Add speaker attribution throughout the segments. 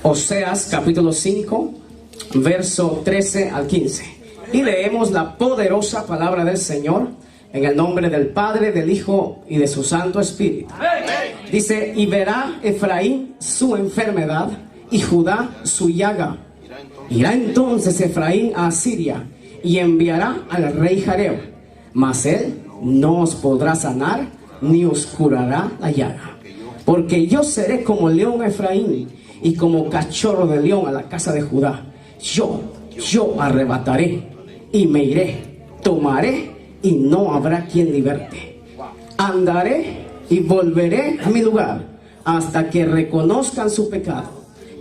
Speaker 1: Oseas capítulo 5, verso 13 al 15. Y leemos la poderosa palabra del Señor en el nombre del Padre, del Hijo y de su Santo Espíritu. Dice: y verá Efraín su enfermedad y Judá su llaga. Irá entonces Efraín a Asiria y enviará al rey Jareb, mas él no os podrá sanar ni os curará la llaga. Porque yo seré como león a Efraín y como cachorro de león a la casa de Judá. Yo arrebataré y me iré, tomaré y no habrá quien liberte. Andaré y volveré a mi lugar hasta que reconozcan su pecado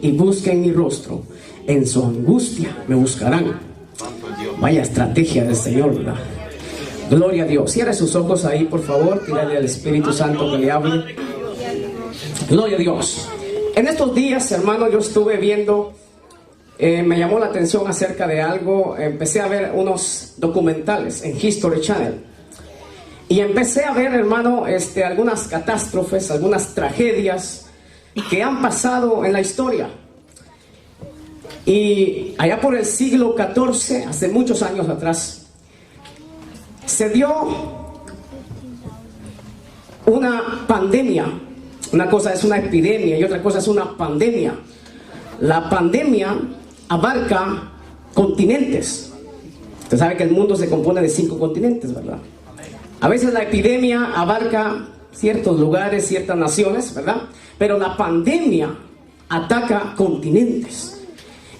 Speaker 1: y busquen mi rostro. En su angustia me buscarán. Vaya estrategia del Señor, ¿verdad? Gloria a Dios. Cierre sus ojos ahí, por favor. Pídale al Espíritu Santo que le hable. Gloria a Dios. En estos días, hermano, yo estuve viendo, me llamó la atención acerca de algo. Empecé a ver unos documentales en History Channel. Y empecé a ver, hermano, algunas catástrofes, algunas tragedias que han pasado en la historia. Y allá por el siglo XIV, hace muchos años atrás, se dio una pandemia. Una cosa es una epidemia y otra cosa es una pandemia. La pandemia abarca continentes. Usted sabe que el mundo se compone de 5 continentes, ¿verdad? A veces la epidemia abarca ciertos lugares, ciertas naciones, ¿verdad? Pero la pandemia ataca continentes.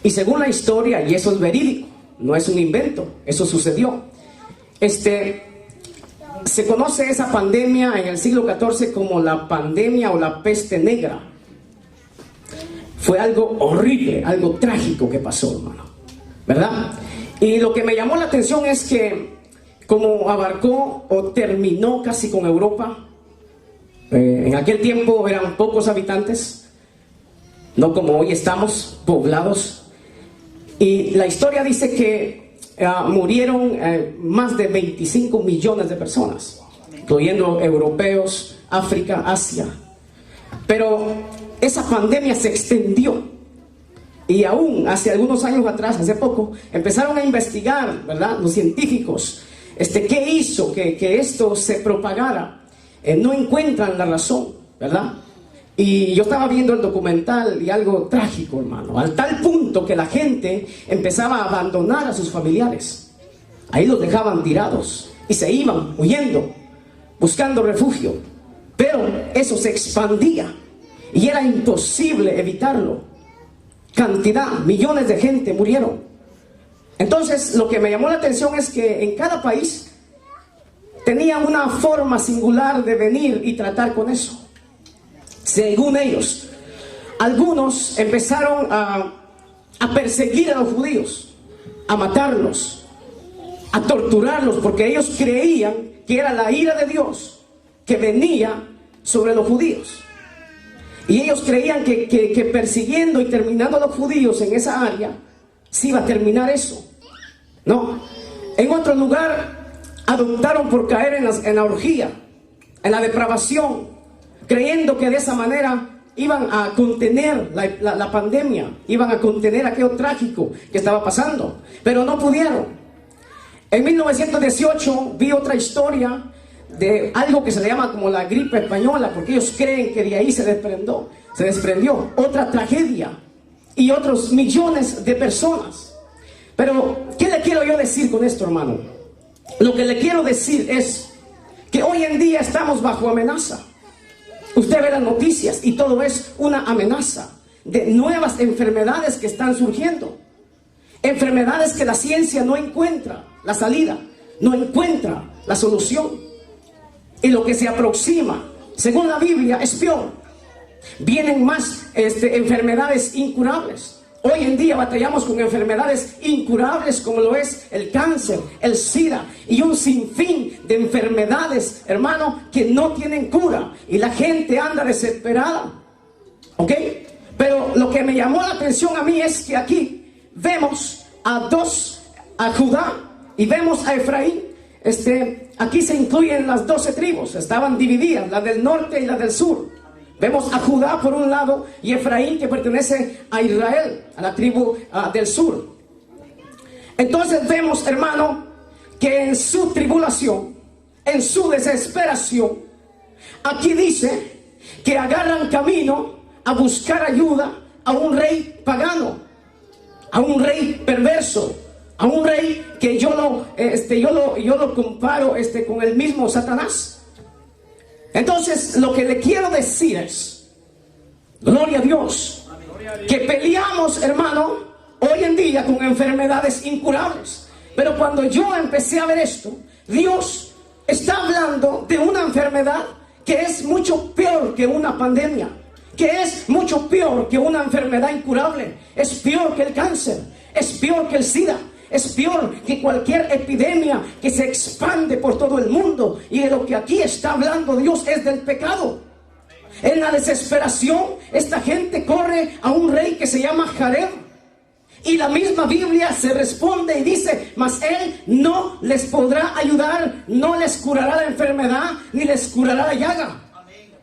Speaker 1: Y según la historia, y eso es verídico, no es un invento, eso sucedió. Se conoce esa pandemia en el siglo XIV como la pandemia o la peste negra. Fue algo horrible, algo trágico que pasó, hermano, ¿verdad? Y lo que me llamó la atención es que como abarcó o terminó casi con Europa, en aquel tiempo eran pocos habitantes, no como hoy estamos poblados. Y la historia dice que murieron más de 25 millones de personas, incluyendo europeos, África, Asia. Pero esa pandemia se extendió. Y aún hace algunos años atrás, hace poco, empezaron a investigar, ¿verdad?, los científicos, qué hizo que esto se propagara. No encuentran la razón, ¿verdad? Y yo estaba viendo el documental y algo trágico, hermano, al tal punto que la gente empezaba a abandonar a sus familiares. Ahí los dejaban tirados y se iban huyendo, buscando refugio. Pero eso se expandía y era imposible evitarlo. Millones de gente murieron. Entonces, lo que me llamó la atención es que en cada país tenía una forma singular de venir y tratar con eso. Según ellos, algunos empezaron a perseguir a los judíos, a matarlos, a torturarlos, porque ellos creían que era la ira de Dios que venía sobre los judíos. Y ellos creían que persiguiendo y terminando a los judíos en esa área, se iba a terminar eso. No. En otro lugar, adoptaron por caer en la orgía, en la depravación, creyendo que de esa manera iban a contener la pandemia, iban a contener aquello trágico que estaba pasando, pero no pudieron. En 1918 vi otra historia de algo que se le llama como la gripe española, porque ellos creen que de ahí se desprendió otra tragedia y otros millones de personas. Pero, ¿qué le quiero yo decir con esto, hermano? Lo que le quiero decir es que hoy en día estamos bajo amenaza. Usted ve las noticias y todo es una amenaza de nuevas enfermedades que están surgiendo. Enfermedades que la ciencia no encuentra la salida, no encuentra la solución. Y lo que se aproxima, según la Biblia, es peor. Vienen más enfermedades incurables. Hoy en día batallamos con enfermedades incurables como lo es el cáncer, el SIDA y un sinfín de enfermedades, hermano, que no tienen cura y la gente anda desesperada. ¿Ok? Pero lo que me llamó la atención a mí es que aquí vemos a Judá y vemos a Efraín. Aquí se incluyen las 12 tribus, estaban divididas, la del norte y la del sur. Vemos a Judá por un lado y Efraín, que pertenece a Israel, a la tribu del sur. Entonces vemos, hermano, que en su tribulación, en su desesperación, aquí dice que agarran camino a buscar ayuda a un rey pagano, a un rey perverso, a un rey que yo lo comparo con el mismo Satanás. Entonces, lo que le quiero decir es, gloria a Dios, que peleamos, hermano, hoy en día con enfermedades incurables. Pero cuando yo empecé a ver esto, Dios está hablando de una enfermedad que es mucho peor que una pandemia, que es mucho peor que una enfermedad incurable, es peor que el cáncer, es peor que el SIDA, es peor que cualquier epidemia que se expande por todo el mundo. Y de lo que aquí está hablando Dios es del pecado. En la desesperación, esta gente corre a un rey que se llama Jareb. Y la misma Biblia se responde y dice: mas él no les podrá ayudar, no les curará la enfermedad, ni les curará la llaga.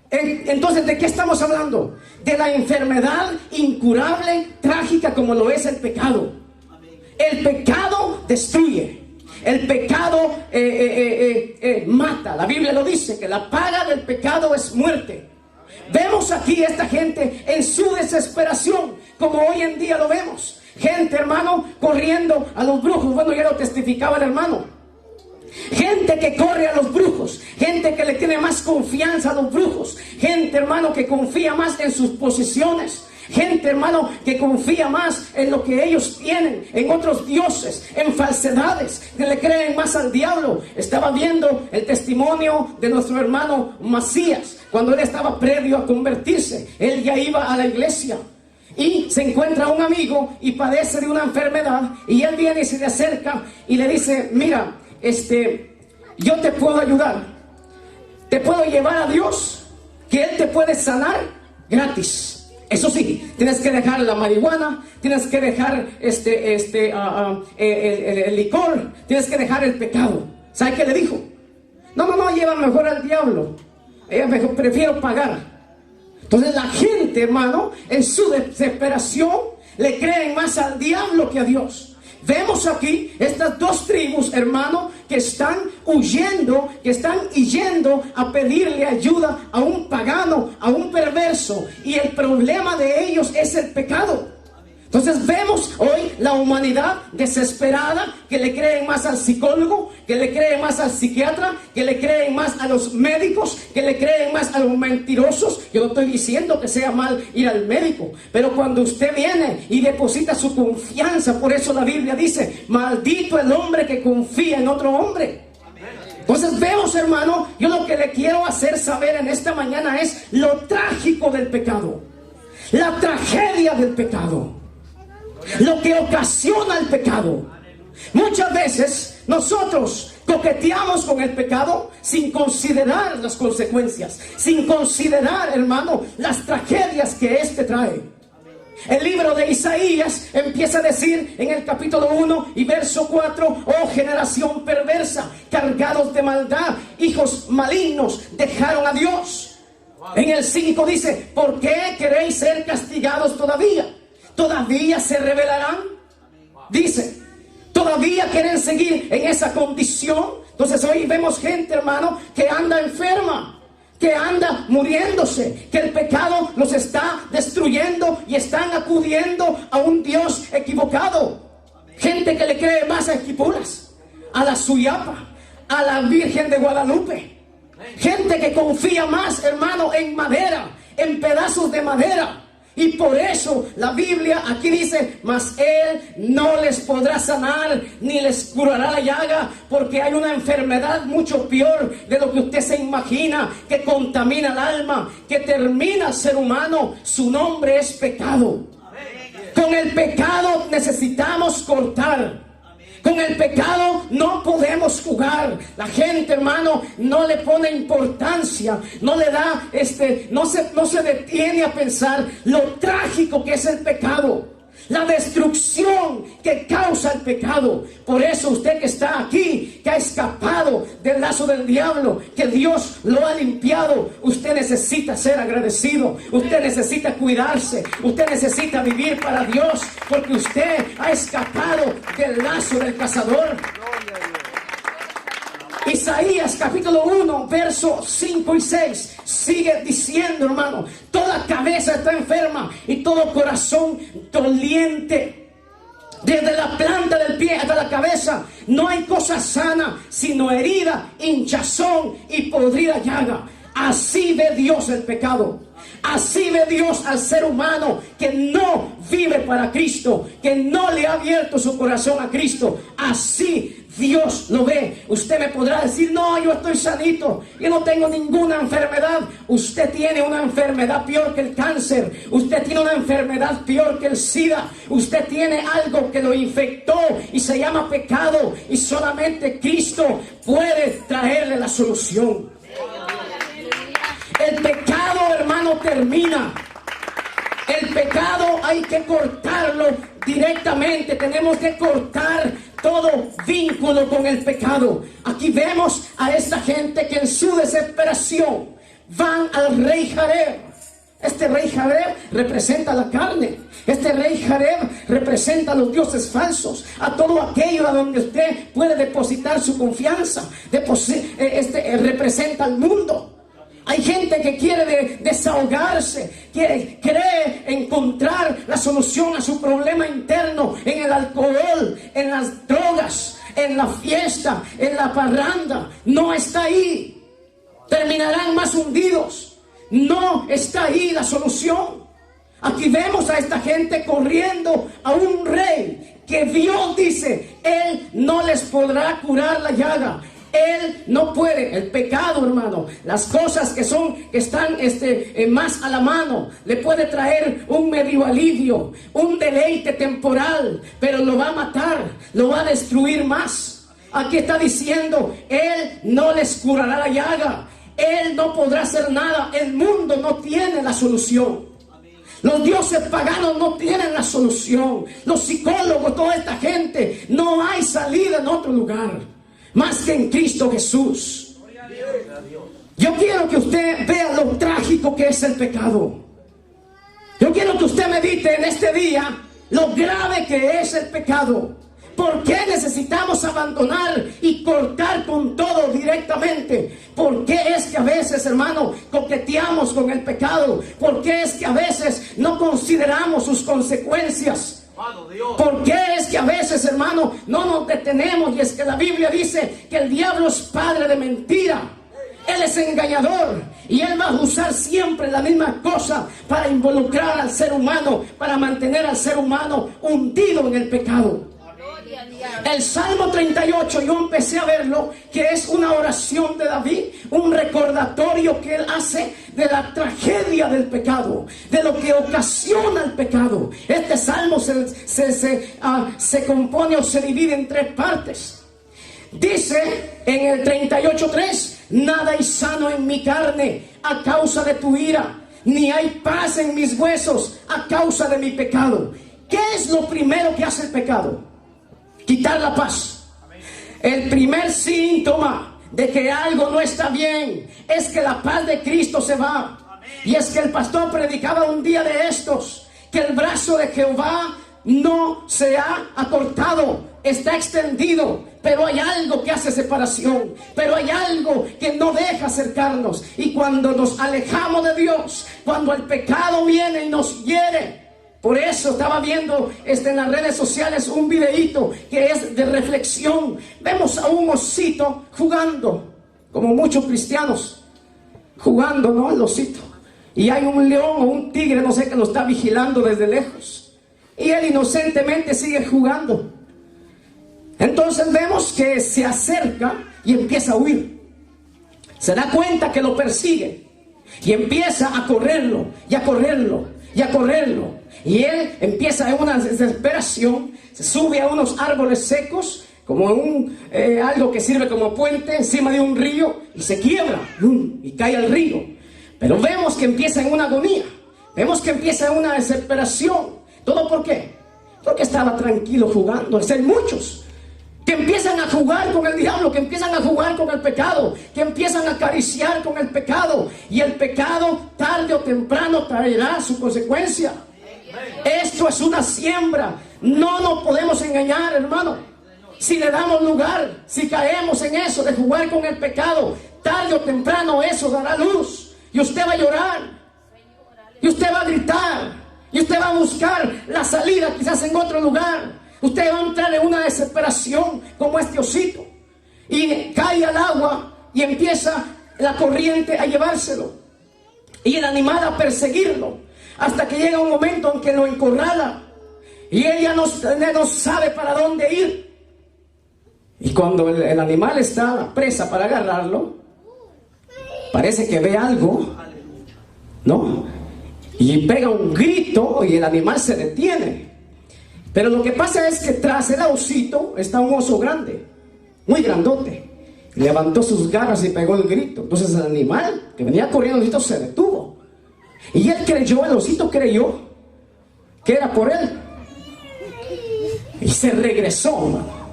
Speaker 1: Entonces, ¿de qué estamos hablando? De la enfermedad incurable, trágica, como lo es el pecado. El pecado destruye. El pecado mata. La Biblia lo dice, que la paga del pecado es muerte. Vemos aquí esta gente en su desesperación, como hoy en día lo vemos. Gente, hermano, corriendo a los brujos. Bueno, ya lo testificaba el hermano. Gente que corre a los brujos, gente que le tiene más confianza a los brujos, gente, hermano, que confía más en sus posiciones, gente, hermano, que confía más en lo que ellos tienen, en otros dioses, en falsedades, que le creen más al diablo. Estaba viendo el testimonio de nuestro hermano Macías, cuando él estaba previo a convertirse. Él ya iba a la iglesia y se encuentra un amigo y padece de una enfermedad, y él viene y se le acerca y le dice: mira, yo te puedo ayudar, te puedo llevar a Dios, que Él te puede sanar gratis. Eso sí, tienes que dejar la marihuana, tienes que dejar el licor, tienes que dejar el pecado. ¿Sabe qué le dijo? No, lleva mejor al diablo, mejor, prefiero pagar. Entonces la gente, hermano, en su desesperación le creen más al diablo que a Dios. Vemos aquí estas dos tribus, hermano, que están huyendo, que están yendo a pedirle ayuda a un pagano, a un perverso. Y el problema de ellos es el pecado. Entonces vemos hoy la humanidad desesperada, que le creen más al psicólogo, que le creen más al psiquiatra, que le creen más a los médicos, que le creen más a los mentirosos. Yo no estoy diciendo que sea mal ir al médico, pero cuando usted viene y deposita su confianza, por eso la Biblia dice: maldito el hombre que confía en otro hombre. Entonces vemos, hermano, yo lo que le quiero hacer saber en esta mañana es lo trágico del pecado, la tragedia del pecado, lo que ocasiona el pecado. Muchas veces nosotros coqueteamos con el pecado sin considerar las consecuencias, sin considerar, hermano, las tragedias que éste trae. El libro de Isaías empieza a decir en el capítulo 1 y verso 4: oh generación perversa, cargados de maldad, hijos malignos, dejaron a Dios. En el 5 dice: ¿por qué queréis ser castigados todavía? ¿Todavía se rebelarán? Dice, ¿todavía quieren seguir en esa condición? Entonces hoy vemos gente, hermano, que anda enferma, que anda muriéndose, que el pecado los está destruyendo y están acudiendo a un Dios equivocado. Gente que le cree más a Esquipulas, a la Suyapa, a la Virgen de Guadalupe. Gente que confía más, hermano, en madera, en pedazos de madera. Y por eso la Biblia aquí dice: mas Él no les podrá sanar, ni les curará la llaga, porque hay una enfermedad mucho peor de lo que usted se imagina, que contamina el alma, que termina al ser humano. Su nombre es pecado. Con el pecado necesitamos cortar. Con el pecado no podemos jugar. La gente, hermano, no le pone importancia, no le da, no se detiene a pensar lo trágico que es el pecado. la destrucción que causa el pecado. Por eso usted que está aquí, que ha escapado del lazo del diablo, que Dios lo ha limpiado, usted necesita ser agradecido, usted necesita cuidarse, usted necesita vivir para Dios, porque usted ha escapado del lazo del cazador. Isaías capítulo 1, versos 5 y 6 sigue diciendo, hermano, toda cabeza está enferma y todo corazón doliente. Desde la planta del pie hasta la cabeza no hay cosa sana, sino herida, hinchazón y podrida llaga. Así ve Dios el pecado. Así ve Dios al ser humano que no vive para Cristo, que no le ha abierto su corazón a Cristo. Así Dios lo ve. Usted me podrá decir, no, yo estoy sanito, yo no tengo ninguna enfermedad. Usted tiene una enfermedad peor que el cáncer. Usted tiene una enfermedad peor que el SIDA. Usted tiene algo que lo infectó y se llama pecado. Y solamente Cristo puede traerle la solución. El pecado, hermano, termina. El pecado hay que cortarlo directamente. Tenemos que cortar todo vínculo con el pecado. Aquí vemos a esta gente que en su desesperación van al rey Jareb. Este rey Jareb representa la carne. Este rey Jareb representa a los dioses falsos, a todo aquello a donde usted puede depositar su confianza. Representa al mundo. Hay gente que quiere desahogarse, cree encontrar la solución a su problema interno en el alcohol, en las drogas, en la fiesta, en la parranda. No está ahí. Terminarán más hundidos. No está ahí la solución. Aquí vemos a esta gente corriendo a un rey que Dios dice, Él no les podrá curar la llaga. Él no puede. El pecado, hermano, las cosas que están más a la mano, le puede traer un medio alivio, un deleite temporal, pero lo va a matar, lo va a destruir más. Aquí está diciendo, Él no les curará la llaga, Él no podrá hacer nada. El mundo no tiene la solución. Los dioses paganos no tienen la solución. Los psicólogos, toda esta gente, no hay salida en otro lugar más que en Cristo Jesús. Yo quiero que usted vea lo trágico que es el pecado. Yo quiero que usted medite en este día lo grave que es el pecado. ¿Por qué necesitamos abandonar y cortar con todo directamente? ¿Por qué es que a veces, hermano, coqueteamos con el pecado? ¿Por qué es que a veces no consideramos sus consecuencias? ¿Por qué es que a veces, hermano, no nos detenemos? Y es que la Biblia dice que el diablo es padre de mentira. Él es engañador y él va a usar siempre la misma cosa para involucrar al ser humano, para mantener al ser humano hundido en el pecado. El Salmo 38, yo empecé a verlo, que es una oración de David, un recordatorio que él hace de la tragedia del pecado, de lo que ocasiona el pecado. Este salmo se compone o se divide en tres partes. Dice en el 38:3, nada hay sano en mi carne a causa de tu ira, ni hay paz en mis huesos a causa de mi pecado. ¿Qué es lo primero que hace el pecado? Quitar la paz. El primer síntoma de que algo no está bien es que la paz de Cristo se va. Y es que el pastor predicaba un día de estos, que el brazo de Jehová no se ha acortado, está extendido, pero hay algo que hace separación, pero hay algo que no deja acercarnos. Y cuando nos alejamos de Dios, cuando el pecado viene y nos hiere, por eso estaba viendo en las redes sociales un videíto que es de reflexión. Vemos a un osito jugando, como muchos cristianos, jugando, ¿no? El osito. Y hay un león o un tigre, no sé, que lo está vigilando desde lejos. Y él inocentemente sigue jugando. Entonces vemos que se acerca y empieza a huir. Se da cuenta que lo persigue y empieza a correrlo y a correrlo y a correrlo. Y él empieza en una desesperación, se sube a unos árboles secos, como algo que sirve como puente encima de un río, y se quiebra y cae al río. Pero vemos que empieza en una agonía, vemos que empieza en una desesperación. ¿Todo por qué? porque estaba tranquilo jugando. Hay muchos que empiezan a jugar con el diablo, que empiezan a jugar con el pecado, que empiezan a acariciar con el pecado, y el pecado tarde o temprano traerá su consecuencia. Esto es una siembra. No nos podemos engañar, hermano. Si le damos lugar, si caemos en eso de jugar con el pecado, tarde o temprano eso dará luz, y usted va a llorar, y usted va a gritar, y usted va a buscar la salida quizás en otro lugar. Usted va a entrar en una desesperación como este osito, y cae al agua y empieza la corriente a llevárselo, y el animal a perseguirlo, hasta que llega un momento en que lo encorrala y él ya no sabe para dónde ir. Y cuando el animal está presa para agarrarlo, parece que ve algo, ¿no? Y pega un grito y el animal se detiene. Pero lo que pasa es que tras el osito está un oso grande, muy grandote. Levantó sus garras y pegó el grito. Entonces el animal que venía corriendo, el osito, se detuvo. Y él creyó, el osito creyó que era por él. Y se regresó, hermano.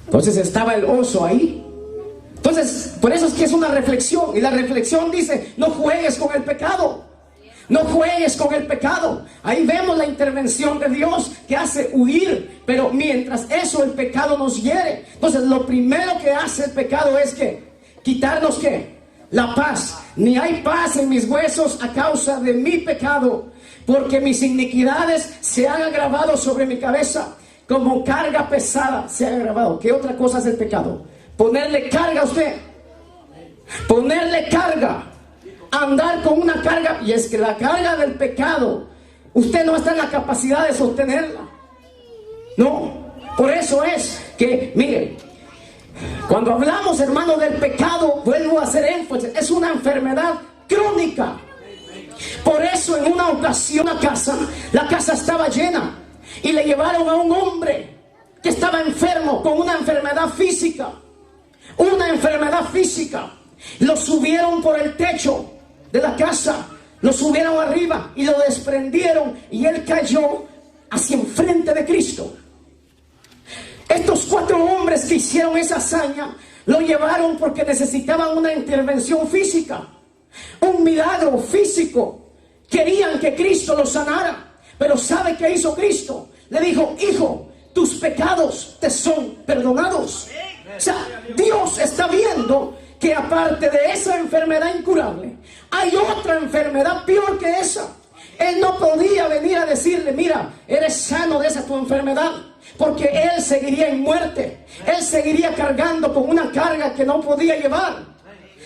Speaker 1: Entonces estaba el oso ahí. Entonces, por eso es que es una reflexión. Y la reflexión dice: no juegues con el pecado. No juegues con el pecado. Ahí vemos la intervención de Dios que hace huir. Pero mientras eso, el pecado nos hiere. Entonces lo primero que hace el pecado es que quitarnos ¿qué? La paz. Ni hay paz en mis huesos a causa de mi pecado, porque mis iniquidades se han agravado sobre mi cabeza. Como carga pesada se ha agravado. ¿Qué otra cosa es el pecado? Ponerle carga a usted. Ponerle carga. Andar con una carga. Y es que la carga del pecado, usted no está en la capacidad de sostenerla. No. Por eso es que, mire, cuando hablamos, hermano, del pecado, vuelvo a hacer énfasis, es una enfermedad crónica. Por eso en una ocasión la casa estaba llena. Y le llevaron a un hombre que estaba enfermo con una enfermedad física. Una enfermedad física. Lo subieron por el techo de la casa. Lo subieron arriba y lo desprendieron. Y él cayó hacia enfrente de Cristo. Estos 4 hombres que hicieron esa hazaña lo llevaron porque necesitaban una intervención física. Un milagro físico. Querían que Cristo los sanara. Pero ¿sabe qué hizo Cristo? Le dijo: hijo, tus pecados te son perdonados. O sea, Dios está viendo que aparte de esa enfermedad incurable, hay otra enfermedad peor que esa. Él no podía venir a decirle: mira, eres sano de esa tu enfermedad, porque él seguiría en muerte. Él seguiría cargando con una carga que no podía llevar.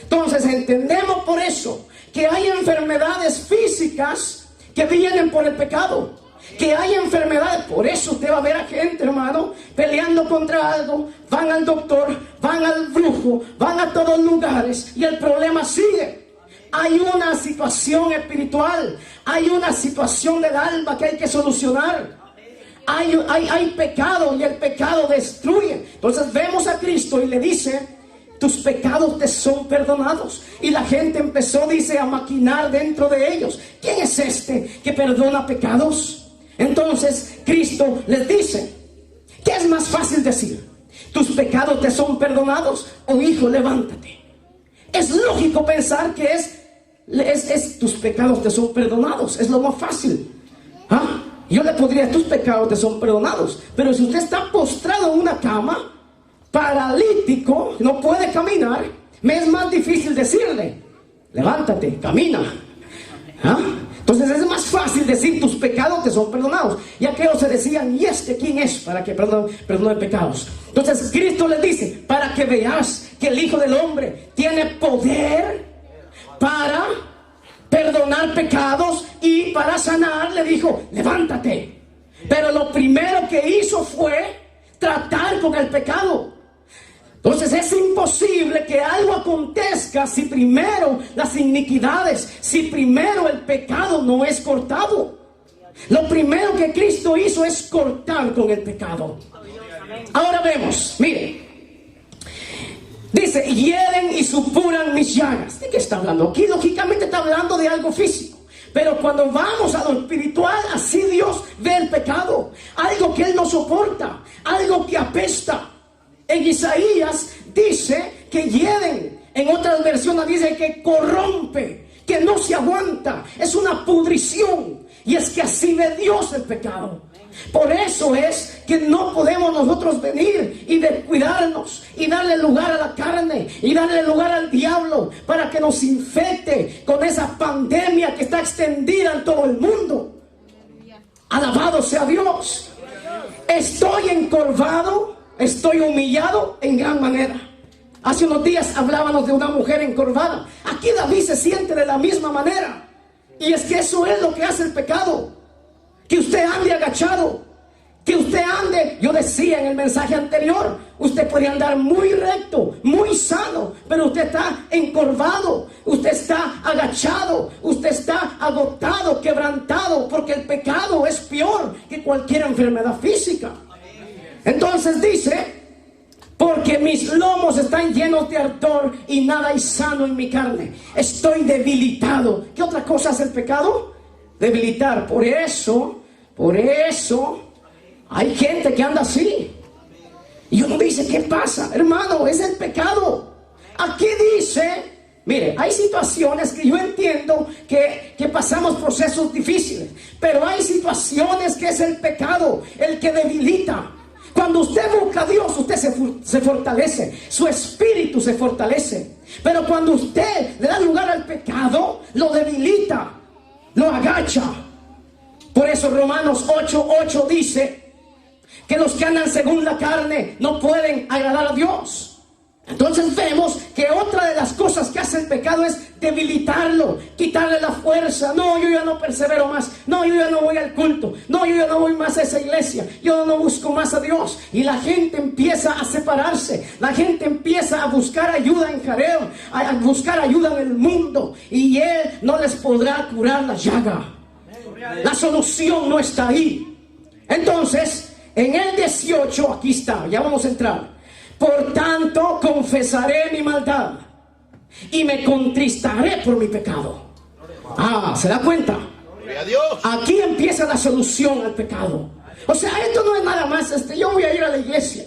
Speaker 1: Entonces entendemos por eso que hay enfermedades físicas que vienen por el pecado, que hay enfermedades. Por eso usted va a ver a gente, hermano, peleando contra algo. Van al doctor, van al brujo, van a todos lugares y el problema sigue. Hay una situación espiritual, hay una situación del alma que hay que solucionar. Hay pecado y el pecado destruye. Entonces vemos a Cristo y le dice: tus pecados te son perdonados. Y la gente empezó, dice, a maquinar dentro de ellos: ¿quién es este que perdona pecados? Entonces Cristo les dice: ¿qué es más fácil decir? ¿Tus pecados te son perdonados? O hijo, levántate. Es lógico pensar que es tus pecados te son perdonados. Es lo más fácil. ¿Ah? Yo le podría: tus pecados te son perdonados. Pero si usted está postrado en una cama, paralítico, no puede caminar, me es más difícil decirle: levántate, camina. ¿Ah? Entonces es más fácil decir: tus pecados te son perdonados. Y aquellos se decían: ¿y este quién es para que perdone pecados? Entonces Cristo les dice: para que veas que el Hijo del Hombre tiene poder para perdonar pecados y para sanar, le dijo: levántate. Pero lo primero que hizo fue tratar con el pecado. Entonces es imposible que algo acontezca si primero las iniquidades, si primero el pecado no es cortado. Lo primero que Cristo hizo es cortar con el pecado. Ahora vemos, mire, dice: hieren y supuran mis llagas. ¿De qué está hablando? Aquí lógicamente está hablando de algo físico. Pero cuando vamos a lo espiritual, así Dios ve el pecado. Algo que Él no soporta, algo que apesta. En Isaías dice que hieden. En otras versiones dice que corrompe, que no se aguanta. Es una pudrición. Y es que así ve Dios el pecado. Por eso es que no podemos nosotros venir y descuidarnos y darle lugar a la carne y darle lugar al diablo para que nos infecte con esa pandemia que está extendida en todo el mundo. Alabado sea Dios. Estoy encorvado, estoy humillado en gran manera. Hace unos días hablábamos de una mujer encorvada. Aquí David se siente de la misma manera. Y es que eso es lo que hace el pecado. Que usted ande agachado, que usted ande, yo decía en el mensaje anterior, usted puede andar muy recto, muy sano, pero usted está encorvado, usted está agachado, usted está agotado, quebrantado, porque el pecado es peor que cualquier enfermedad física. Entonces dice, porque mis lomos están llenos de ardor y nada hay sano en mi carne. Estoy debilitado. ¿Qué otra cosa hace el pecado? Debilitar. Por eso hay gente que anda así. Y uno dice, ¿qué pasa? Hermano, es el pecado. Aquí dice, mire, hay situaciones que yo entiendo que pasamos procesos difíciles, pero hay situaciones que es el pecado el que debilita. Cuando usted busca a Dios, usted se fortalece, su espíritu se fortalece. Pero cuando usted le da lugar al pecado, lo debilita, lo agacha. Por eso Romanos 8:8 dice que los que andan según la carne no pueden agradar a Dios. Entonces vemos que otra de las cosas que hace el pecado es debilitarlo, quitarle la fuerza. No, yo ya no persevero más. No, yo ya no voy al culto. No, yo ya no voy más a esa iglesia. Yo no busco más a Dios. Y la gente empieza a separarse. La gente empieza a buscar ayuda en jareo, a buscar ayuda en el mundo. Y Él no les podrá curar la llaga. La solución no está ahí. Entonces, en el 18, aquí está, ya vamos a entrar. Por tanto, confesaré mi maldad y me contristaré por mi pecado. ¿Se da cuenta? Aquí empieza la solución al pecado. O sea, esto no es nada más, yo voy a ir a la iglesia.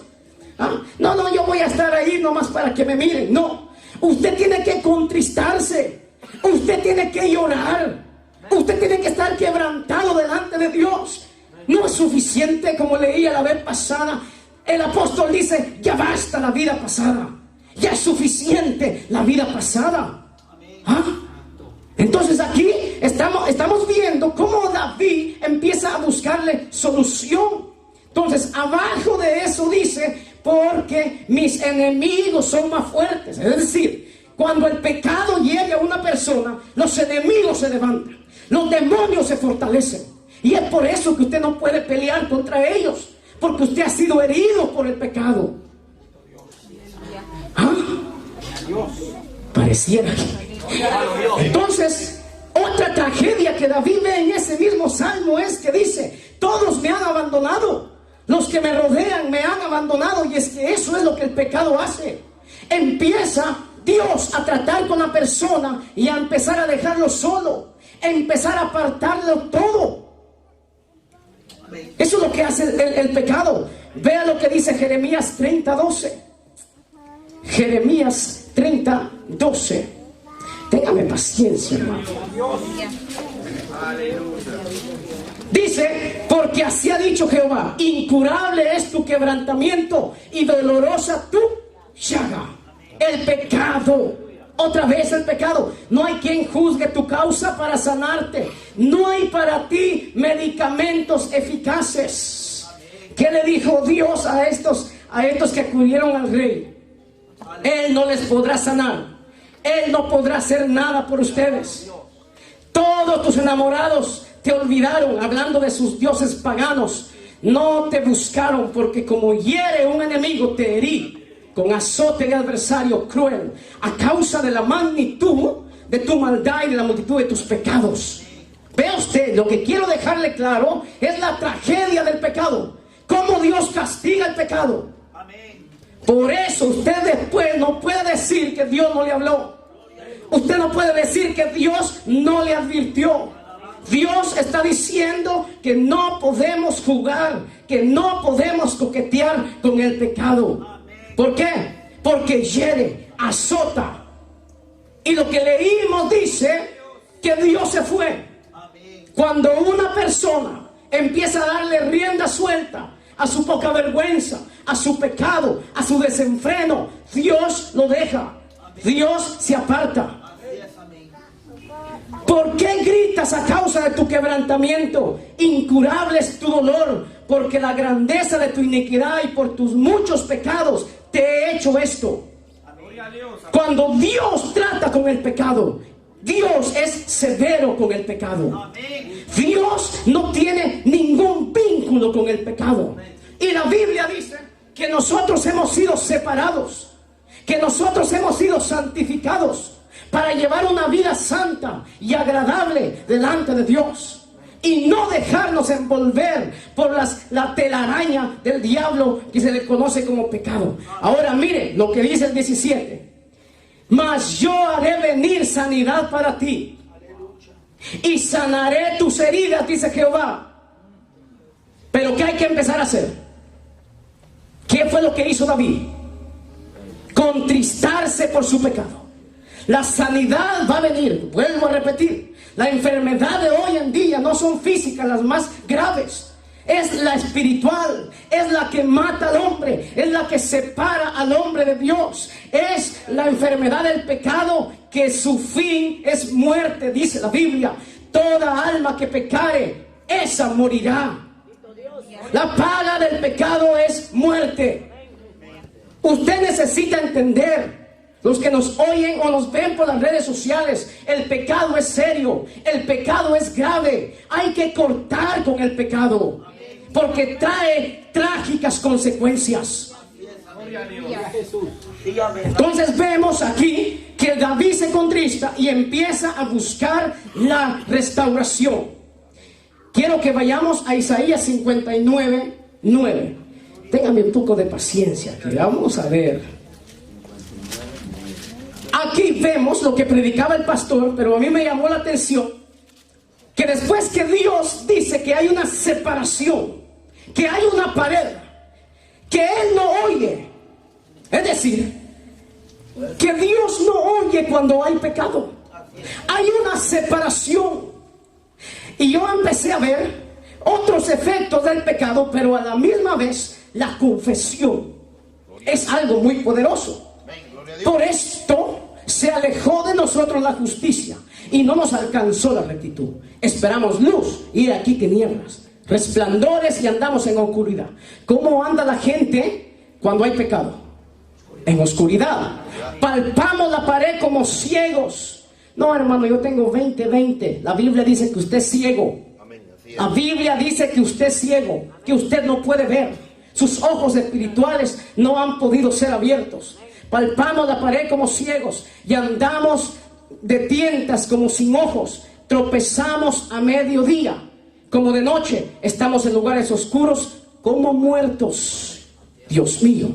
Speaker 1: No, yo voy a estar ahí nomás para que me miren. No, usted tiene que contristarse. Usted tiene que llorar. Usted tiene que estar quebrantado delante de Dios. No es suficiente, como leía la vez pasada. El apóstol dice, ya basta la vida pasada. Ya es suficiente la vida pasada. Entonces aquí estamos viendo cómo David empieza a buscarle solución. Entonces abajo de eso dice, porque mis enemigos son más fuertes. Es decir, cuando el pecado llega a una persona, los enemigos se levantan, los demonios se fortalecen. Y es por eso que usted no puede pelear contra ellos. Porque usted ha sido herido por el pecado. Pareciera. Entonces, otra tragedia que David ve en ese mismo salmo es que dice, todos me han abandonado. Los que me rodean me han abandonado. Y es que eso es lo que el pecado hace. Empieza Dios a tratar con la persona y a empezar a dejarlo solo. Empezar a apartarlo todo. Eso es lo que hace el pecado. Vea lo que dice Jeremías 30:12. Jeremías 30:12. Téngame paciencia, hermano. Dice, porque así ha dicho Jehová, incurable es tu quebrantamiento y dolorosa tu llaga. El pecado. Otra vez el pecado. No hay quien juzgue tu causa para sanarte. No hay para ti medicamentos eficaces. ¿Qué le dijo Dios a estos que acudieron al rey? Él no les podrá sanar. Él no podrá hacer nada por ustedes. Todos tus enamorados te olvidaron, hablando de sus dioses paganos. No te buscaron, porque como hiere un enemigo te herí con azote de adversario cruel, a causa de la magnitud de tu maldad y de la multitud de tus pecados. Vea usted, lo que quiero dejarle claro es la tragedia del pecado. Cómo Dios castiga el pecado. Por eso usted después no puede decir que Dios no le habló. Usted no puede decir que Dios no le advirtió. Dios está diciendo que no podemos jugar, que no podemos coquetear con el pecado. ¿Por qué? Porque hiere, azota. Y lo que leímos dice que Dios se fue. Cuando una persona empieza a darle rienda suelta a su poca vergüenza, a su pecado, a su desenfreno, Dios lo deja. Dios se aparta. ¿Por qué gritas a causa de tu quebrantamiento? Incurable es tu dolor, porque la grandeza de tu iniquidad y por tus muchos pecados te he hecho esto. Cuando Dios trata con el pecado, Dios es severo con el pecado. Dios no tiene ningún vínculo con el pecado. Y la Biblia dice que nosotros hemos sido separados, que nosotros hemos sido santificados para llevar una vida santa y agradable delante de Dios, y no dejarnos envolver por la telaraña del diablo que se le conoce como pecado. Ahora mire lo que dice el 17. Mas yo haré venir sanidad para ti y sanaré tus heridas, dice Jehová. Pero ¿qué hay que empezar a hacer? ¿Qué fue lo que hizo David? Contristarse por su pecado. La sanidad va a venir, vuelvo a repetir. La enfermedad de hoy en día no son físicas las más graves. Es la espiritual, es la que mata al hombre, es la que separa al hombre de Dios. Es la enfermedad del pecado, que su fin es muerte, dice la Biblia. Toda alma que pecare, esa morirá. La paga del pecado es muerte. Usted necesita entender, los que nos oyen o nos ven por las redes sociales, el pecado es serio, el pecado es grave. Hay que cortar con el pecado, porque trae trágicas consecuencias. Entonces vemos aquí que David se contrista y empieza a buscar la restauración. Quiero que vayamos a Isaías 59:9. Téngame un poco de paciencia, que vamos a ver. Aquí vemos lo que predicaba el pastor, pero a mí me llamó la atención que después que Dios dice que hay una separación, que hay una pared, que Él no oye, es decir, que Dios no oye cuando hay pecado. Hay una separación. Y yo empecé a ver otros efectos del pecado, pero a la misma vez la confesión es algo muy poderoso. Por esto se alejó de nosotros la justicia y no nos alcanzó la rectitud. Esperamos luz y de aquí tinieblas, resplandores y andamos en oscuridad. ¿Cómo anda la gente cuando hay pecado? En oscuridad. Palpamos la pared como ciegos. No, hermano, yo tengo 20/20. La Biblia dice que usted es ciego. La Biblia dice que usted es ciego, que usted no puede ver. Sus ojos espirituales no han podido ser abiertos. Palpamos la pared como ciegos y andamos de tientas como sin ojos. Tropezamos a mediodía como de noche. Estamos en lugares oscuros como muertos. Dios mío.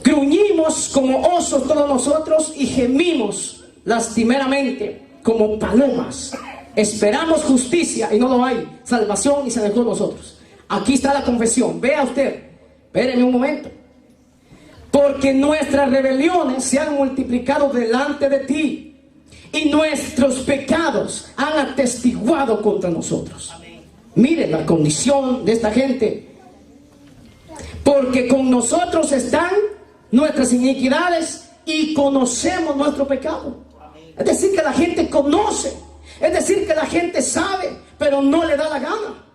Speaker 1: Gruñimos como osos todos nosotros y gemimos lastimeramente como palomas. Esperamos justicia y no lo hay. Salvación y se alejó de nosotros. Aquí está la confesión. Vea usted. Espéreme un momento. Porque nuestras rebeliones se han multiplicado delante de ti y nuestros pecados han atestiguado contra nosotros. Miren la condición de esta gente. Porque con nosotros están nuestras iniquidades y conocemos nuestro pecado. Es decir, que la gente conoce. Es decir, que la gente sabe, pero no le da la gana.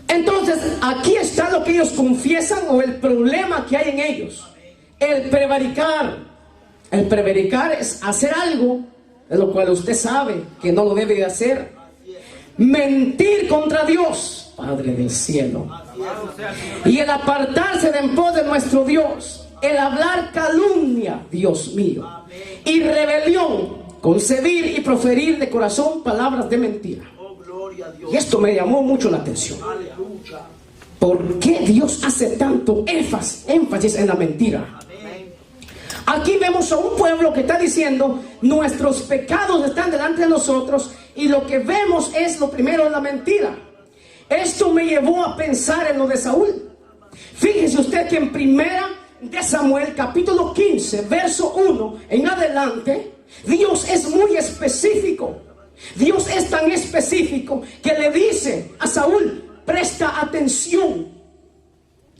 Speaker 1: Entonces, aquí está lo que ellos confiesan o el problema que hay en ellos. El prevaricar. El prevaricar es hacer algo de lo cual usted sabe que no lo debe de hacer. Mentir contra Dios, Padre del cielo. Y el apartarse de en pos de nuestro Dios. El hablar calumnia, Dios mío. Y rebelión, concebir y proferir de corazón palabras de mentira. Y esto me llamó mucho la atención. ¿Por qué Dios hace tanto énfasis en la mentira? Aquí vemos a un pueblo que está diciendo, nuestros pecados están delante de nosotros, y lo que vemos es, lo primero, la mentira. Esto me llevó a pensar en lo de Saúl. Fíjese usted que en primera de Samuel, capítulo 15, verso 1 en adelante, Dios es muy específico. Dios es tan específico que le dice a Saúl, presta atención.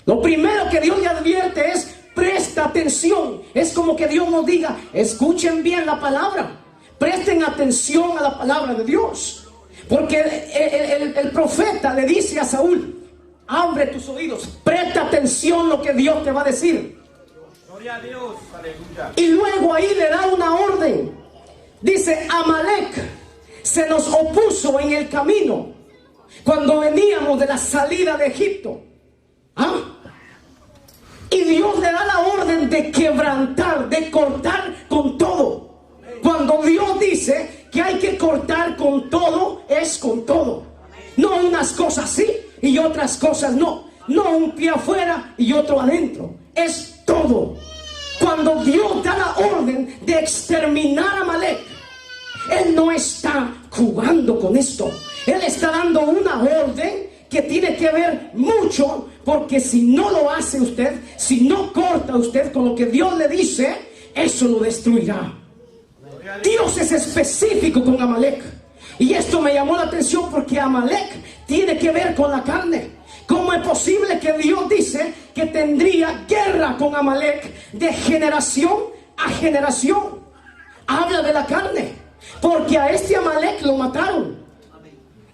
Speaker 1: Lo primero que Dios le advierte es, presta atención. Es como que Dios nos diga, escuchen bien la palabra, presten atención a la palabra de Dios. Porque el profeta le dice a Saúl, abre tus oídos, presta atención lo que Dios te va a decir.
Speaker 2: Gloria a Dios, aleluya.
Speaker 1: Y luego ahí le da una orden. Dice, Amalek se nos opuso en el camino cuando veníamos de la salida de Egipto. ¿Ah? Y Dios le da la orden de quebrantar, de cortar con todo. Cuando Dios dice que hay que cortar con todo, es con todo. No unas cosas sí y otras cosas no. No un pie afuera y otro adentro. Es todo. Cuando Dios da la orden de exterminar a Amalek, Él no está jugando con esto. Él está dando una orden que tiene que ver mucho, porque si no lo hace usted, si no corta usted con lo que Dios le dice, eso lo destruirá. Dios es específico con Amalek. Y esto me llamó la atención porque Amalek tiene que ver con la carne. ¿Cómo es posible que Dios dice que tendría guerra con Amalek de generación a generación? Habla de la carne, porque a este Amalek lo mataron.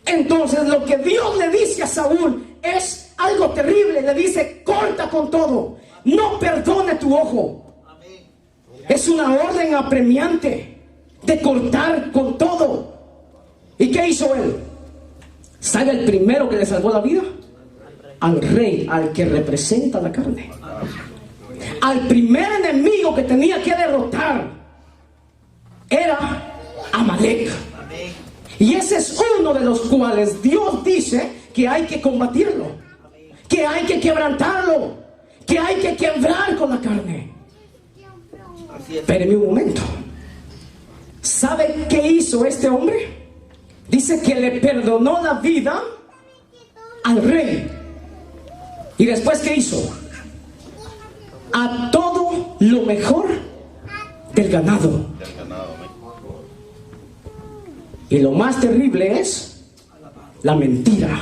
Speaker 1: Entonces lo que Dios le dice a Saúl es algo terrible. Le dice, corta con todo, no perdone tu ojo. Es una orden apremiante de cortar con todo. ¿Y qué hizo él? ¿Sabe el primero que le salvó la vida? Al rey, al que representa la carne. Al primer enemigo que tenía que derrotar era Amalek. Y ese es uno de los cuales Dios dice que hay que combatirlo, que hay que quebrantarlo, que hay que quebrar con la carne. Espéreme un momento. ¿Sabe qué hizo este hombre? Dice que le perdonó la vida al rey. ¿Y después qué hizo? A todo lo mejor del ganado. Y lo más terrible es la mentira.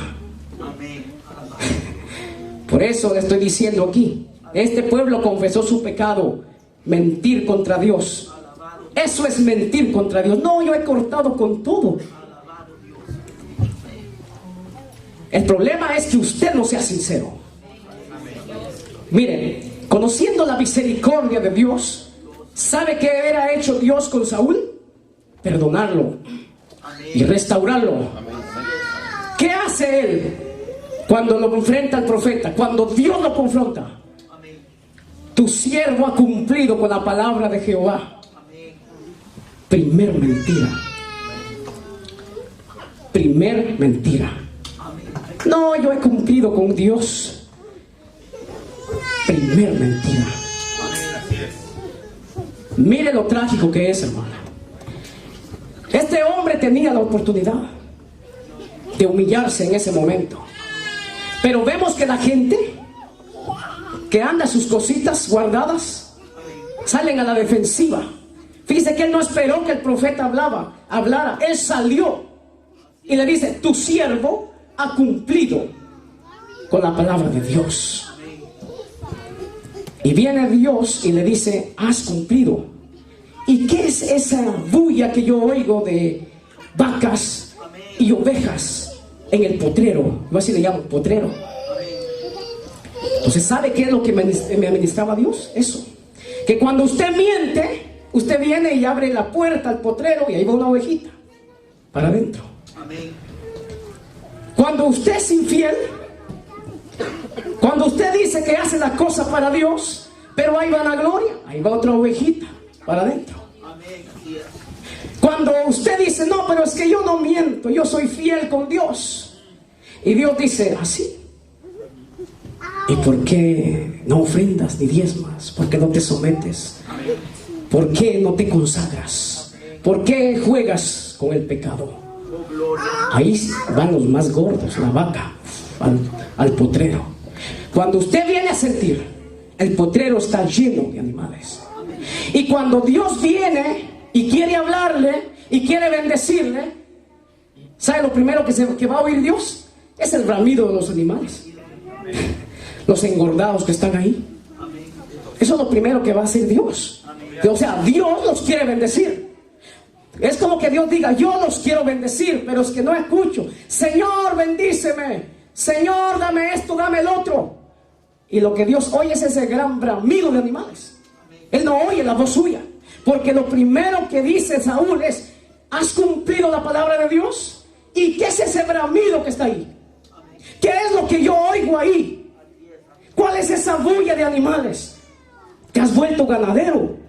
Speaker 1: Por eso le estoy diciendo aquí, este pueblo confesó su pecado, mentir contra Dios. Eso es mentir contra Dios. No, yo he cortado con todo. El problema es que usted no sea sincero. Miren, conociendo la misericordia de Dios, ¿sabe qué hubiera hecho Dios con Saúl? Perdonarlo y restaurarlo. ¿Qué hace él cuando lo enfrenta al profeta? Cuando Dios lo confronta. Tu siervo ha cumplido con la palabra de Jehová. Primer mentira. Primer mentira. No, yo he cumplido con Dios. Primer mentira. Mire lo trágico que es, hermano. Este hombre tenía la oportunidad de humillarse en ese momento, pero vemos que la gente que anda sus cositas guardadas salen a la defensiva. Fíjese que él no esperó que el profeta hablara. Él salió y le dice, tu siervo ha cumplido con la palabra de Dios. Y viene Dios y le dice, has cumplido. ¿Y qué es esa bulla que yo oigo de vacas y ovejas en el potrero? Yo así le llamo potrero. Entonces, ¿sabe qué es lo que me administraba Dios? Eso, que cuando usted miente, usted viene y abre la puerta al potrero y ahí va una ovejita para adentro. Cuando usted es infiel, cuando usted dice que hace la cosa para Dios, pero hay vanagloria, ahí va otra ovejita para adentro. Cuando usted dice, no, pero es que yo no miento, yo soy fiel con Dios, y Dios dice, así. ¿Y por qué no ofrendas ni diezmas? ¿Por qué no te sometes ¿Por qué no te consagras? ¿Por qué juegas con el pecado? Ahí van los más gordos, la vaca, al potrero. Cuando usted viene a sentir, el potrero está lleno de animales. Y cuando Dios viene y quiere hablarle y quiere bendecirle, ¿sabe lo primero que va a oír Dios? Es el bramido de los animales, los engordados que están ahí. Eso es lo primero que va a hacer Dios. O sea, Dios los quiere bendecir. Es como que Dios diga, yo los quiero bendecir, pero es que no escucho. Señor, bendíceme. Señor, dame esto, dame el otro. Y lo que Dios oye es ese gran bramido de animales. Él no oye la voz suya, porque lo primero que dice Saúl es, ¿has cumplido la palabra de Dios? ¿Y qué es ese bramido que está ahí? ¿Qué es lo que yo oigo ahí? ¿Cuál es esa bulla de animales? ¿Te has vuelto ganadero?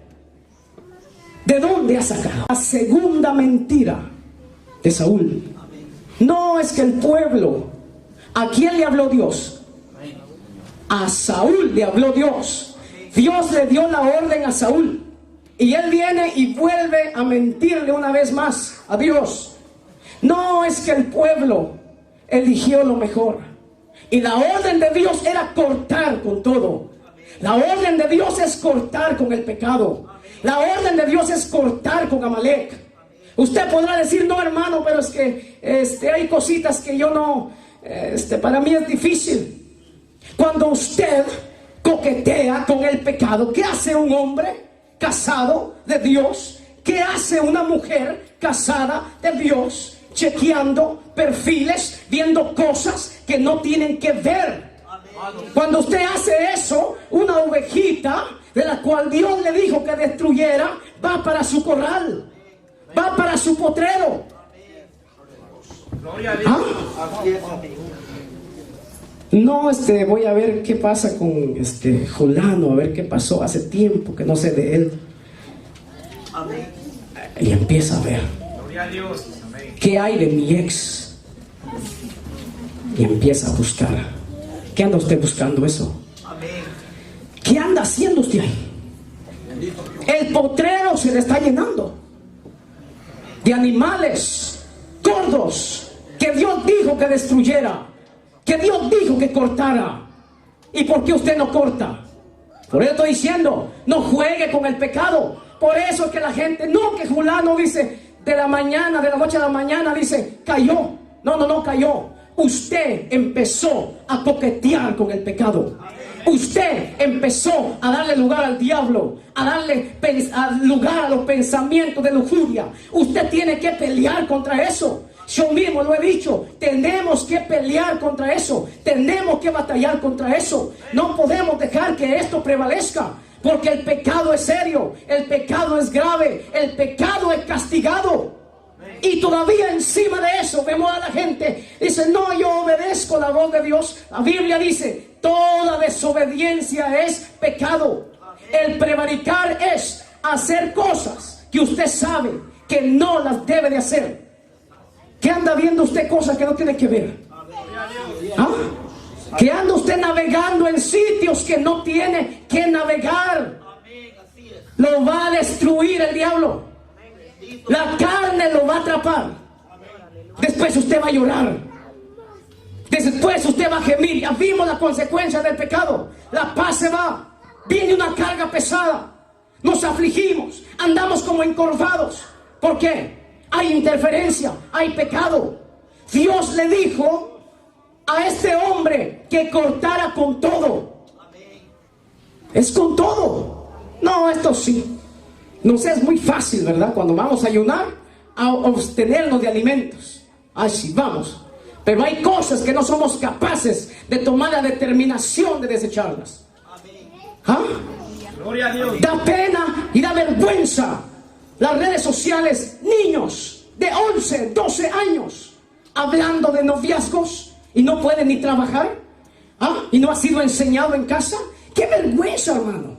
Speaker 1: ¿De dónde has sacado? La segunda mentira de Saúl. No es que el pueblo, ¿a quién le habló Dios? A Saúl le habló Dios. Dios le dio la orden a Saúl. Y él viene y vuelve a mentirle una vez más a Dios. No es que el pueblo eligió lo mejor. Y la orden de Dios era cortar con todo. La orden de Dios es cortar con el pecado. La orden de Dios es cortar con Amalek. Usted podrá decir, no hermano, pero es que hay cositas que yo no, para mí es difícil. Cuando usted coquetea con el pecado, ¿qué hace un hombre casado de Dios? ¿Qué hace una mujer casada de Dios? Chequeando perfiles, viendo cosas que no tienen que ver. Cuando usted hace eso, una ovejita de la cual Dios le dijo que destruyera, va para su corral, va para su potrero. ¿Ah? No, voy a ver qué pasa con Julano, a ver qué pasó hace tiempo que no sé de él. Y empieza a ver qué hay de mi ex. Y empieza a buscar. ¿Qué anda usted buscando eso? ¿Qué anda haciendo usted ahí? El potrero se le está llenando de animales gordos que Dios dijo que destruyera, que Dios dijo que cortara. ¿Y por qué usted no corta? Por eso estoy diciendo, no juegue con el pecado. Por eso es que la gente, no que Julano dice de la noche a la mañana dice, cayó. No cayó. Usted empezó a coquetear con el pecado. Usted empezó a darle lugar al diablo, a darle lugar a los pensamientos de lujuria. Usted tiene que pelear contra eso. Yo mismo lo he dicho, tenemos que pelear contra eso, tenemos que batallar contra eso. No podemos dejar que esto prevalezca, porque el pecado es serio, el pecado es grave, el pecado es castigado. Y todavía encima de eso vemos a la gente, dice, no, yo obedezco la voz de Dios. La Biblia dice, toda desobediencia es pecado. El prevaricar es hacer cosas que usted sabe que no las debe de hacer. ¿Qué anda viendo usted cosas que no tiene que ver? ¿Ah? ¿Qué anda usted navegando en sitios que no tiene que navegar? Lo va a destruir el diablo. La carne lo va a atrapar. Después usted va a llorar. Después usted va a gemir. Ya vimos la consecuencia del pecado. La paz se va. Viene una carga pesada. Nos afligimos. Andamos como encorvados. ¿Por qué? Hay interferencia. Hay pecado. Dios le dijo a este hombre que cortara con todo. Es con todo. No, esto sí. No sé, es muy fácil, ¿verdad? Cuando vamos a ayunar, a abstenernos de alimentos. Ay, sí, vamos. Pero hay cosas que no somos capaces de tomar la determinación de desecharlas. ¿Ah?
Speaker 2: Gloria a Dios.
Speaker 1: Da pena y da vergüenza. Las redes sociales, niños de 11, 12 años, hablando de noviazgos y no pueden ni trabajar. ¿Ah? Y no ha sido enseñado en casa. ¡Qué vergüenza, hermano!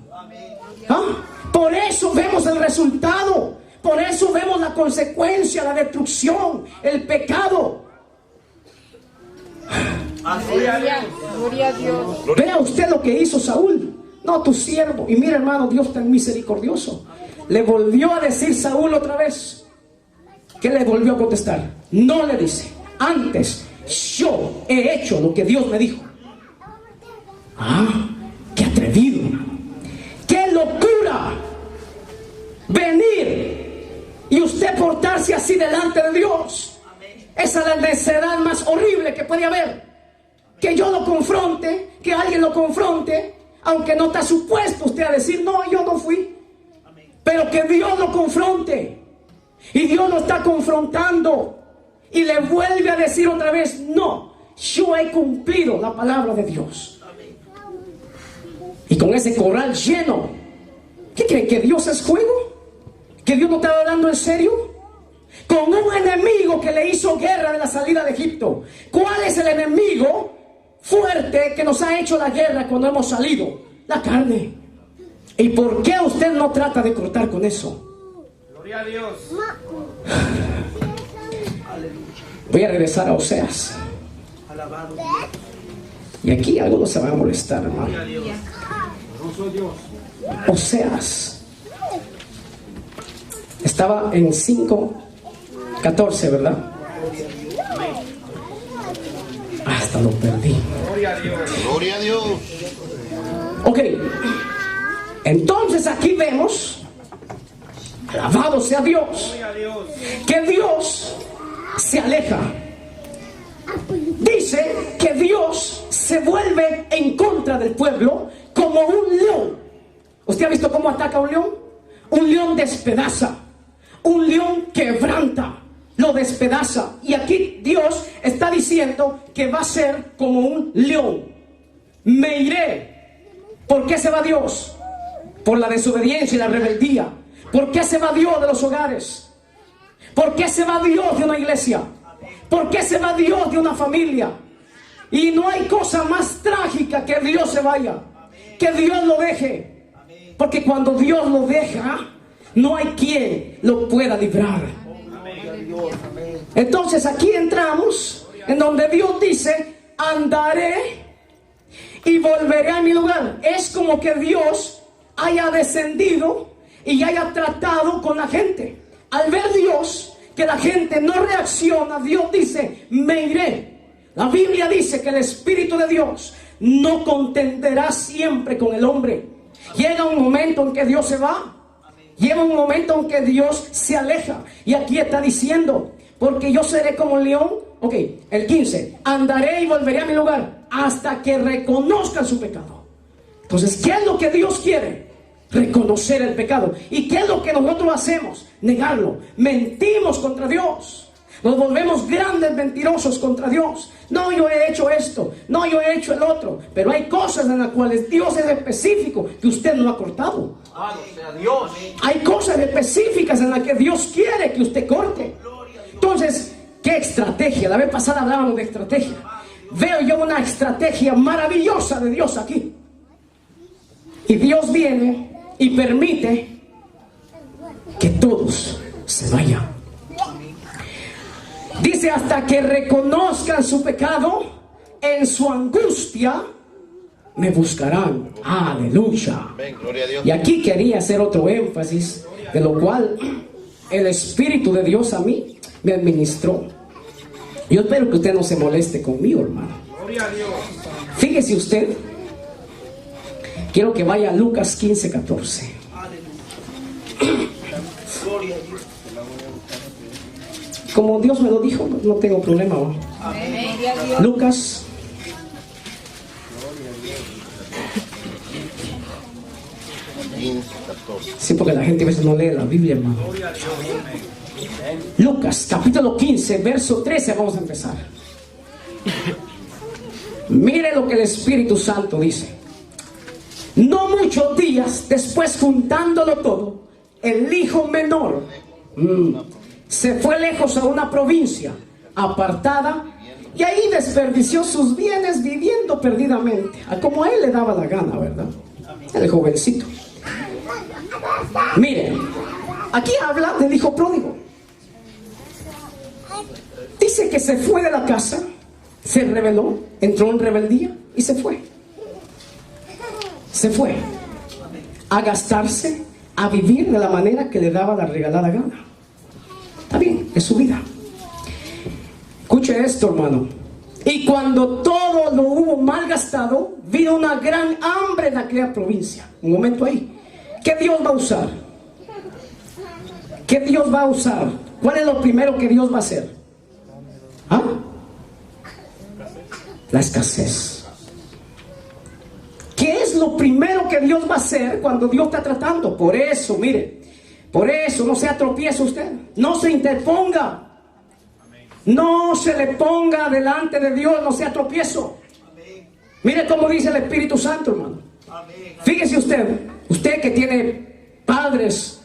Speaker 1: ¿Ah? Por eso vemos el resultado. Por eso vemos la consecuencia, la destrucción, el pecado.
Speaker 3: Gloria a Dios.
Speaker 1: Vea usted lo que hizo Saúl. No, tu siervo. Y mira, hermano, Dios tan misericordioso. le volvió a decir Saúl otra vez. ¿Qué le volvió a contestar? No, le dice, antes yo he hecho lo que Dios me dijo. Ah, qué atrevido, qué locura venir y usted portarse así delante de Dios. Esa es la necedad más horrible que puede haber. Que yo lo confronte, que alguien lo confronte, aunque no está supuesto usted a decir, no, yo no fui. Pero que Dios lo confronte. Y Dios lo está confrontando. Y le vuelve a decir otra vez, no, yo he cumplido la palabra de Dios. Y con ese corral lleno, ¿qué creen? ¿Que Dios es juego? ¿Que Dios no está hablando en serio? Con un enemigo que le hizo guerra de la salida de Egipto. ¿Cuál es el enemigo fuerte que nos ha hecho la guerra cuando hemos salido? La carne. ¿Y por qué usted no trata de cortar con eso?
Speaker 2: Gloria a Dios.
Speaker 1: Voy a regresar a Oseas. Y aquí algunos se van a molestar, hermano. Oseas estaba en 5:14, ¿verdad? Hasta lo perdí.
Speaker 2: Gloria a Dios.
Speaker 4: Gloria a Dios.
Speaker 1: Ok, entonces aquí vemos, alabado sea Dios,
Speaker 2: Gloria a Dios.
Speaker 1: que Dios se aleja. Dice que Dios se vuelve en contra del pueblo como un león. ¿Usted ha visto cómo ataca a un león? Un león despedaza, un león quebranta, lo despedaza. Y aquí Dios está diciendo que va a ser como un león. Me iré. ¿Por qué se va Dios? Por la desobediencia y la rebeldía. ¿Por qué se va Dios de los hogares? ¿Por qué se va Dios de una iglesia? ¿Por qué se va Dios de una familia? Y no hay cosa más trágica que Dios se vaya, que Dios lo deje. Porque cuando Dios lo deja, no hay quien lo pueda librar. Entonces aquí entramos en donde Dios dice, andaré y volveré a mi lugar. Es como que Dios haya descendido y haya tratado con la gente. Al ver Dios que la gente no reacciona, Dios dice, me iré. La Biblia dice que el Espíritu de Dios no contenderá siempre con el hombre. Llega un momento en que Dios se va. Llega un momento en que Dios se aleja. Y aquí está diciendo, porque yo seré como un león. Ok, el 15, andaré y volveré a mi lugar hasta que reconozcan su pecado. Entonces, ¿qué es lo que Dios quiere? Reconocer el pecado. ¿Y qué es lo que nosotros hacemos? Negarlo. Mentimos contra Dios. Nos volvemos grandes mentirosos contra Dios. No, yo he hecho esto. No, yo he hecho el otro. Pero hay cosas en las cuales Dios es específico que usted no ha cortado.
Speaker 2: Dios.
Speaker 1: Hay cosas específicas en las que Dios quiere que usted corte. Entonces, ¿qué estrategia? La vez pasada hablábamos de estrategia. Veo yo una estrategia maravillosa de Dios aquí. Y Dios viene y permite que todos se vayan. Dice, hasta que reconozcan su pecado, en su angustia me buscarán. Aleluya.
Speaker 4: Ven, gloria a Dios.
Speaker 1: Y aquí quería hacer otro énfasis, de lo cual el Espíritu de Dios a mí me administró. Yo espero que usted no se moleste conmigo, hermano.
Speaker 2: Gloria a Dios.
Speaker 1: Fíjese usted, quiero que vaya a Lucas 15:14. Como Dios me lo dijo, no tengo problema. ¿No? Lucas
Speaker 4: 15:14.
Speaker 1: Sí, porque la gente a veces no lee la Biblia, hermano. Lucas, capítulo 15, verso 13, vamos a empezar. Mire lo que el Espíritu Santo dice. No muchos días después, juntándolo todo, el hijo menor se fue lejos a una provincia apartada y ahí desperdició sus bienes viviendo perdidamente, a como a él le daba la gana, ¿verdad? El jovencito. Miren, aquí habla del hijo pródigo. Dice que se fue de la casa, se rebeló, entró en rebeldía y se fue. Se fue a gastarse, a vivir de la manera que le daba la regalada gana. Está bien, es su vida. Escuche esto, hermano. Y cuando todo lo hubo malgastado, vino una gran hambre en aquella provincia. Un momento ahí. ¿Qué Dios va a usar? ¿Qué Dios va a usar? ¿Cuál es lo primero que Dios va a hacer? ¿Ah? La escasez. ¿Qué es lo primero que Dios va a hacer cuando Dios está tratando? Por eso, mire, por eso no sea tropiezo usted. No se interponga. No se le ponga delante de Dios, no sea tropiezo. Mire cómo dice el Espíritu Santo, hermano. Fíjese usted que tiene padres,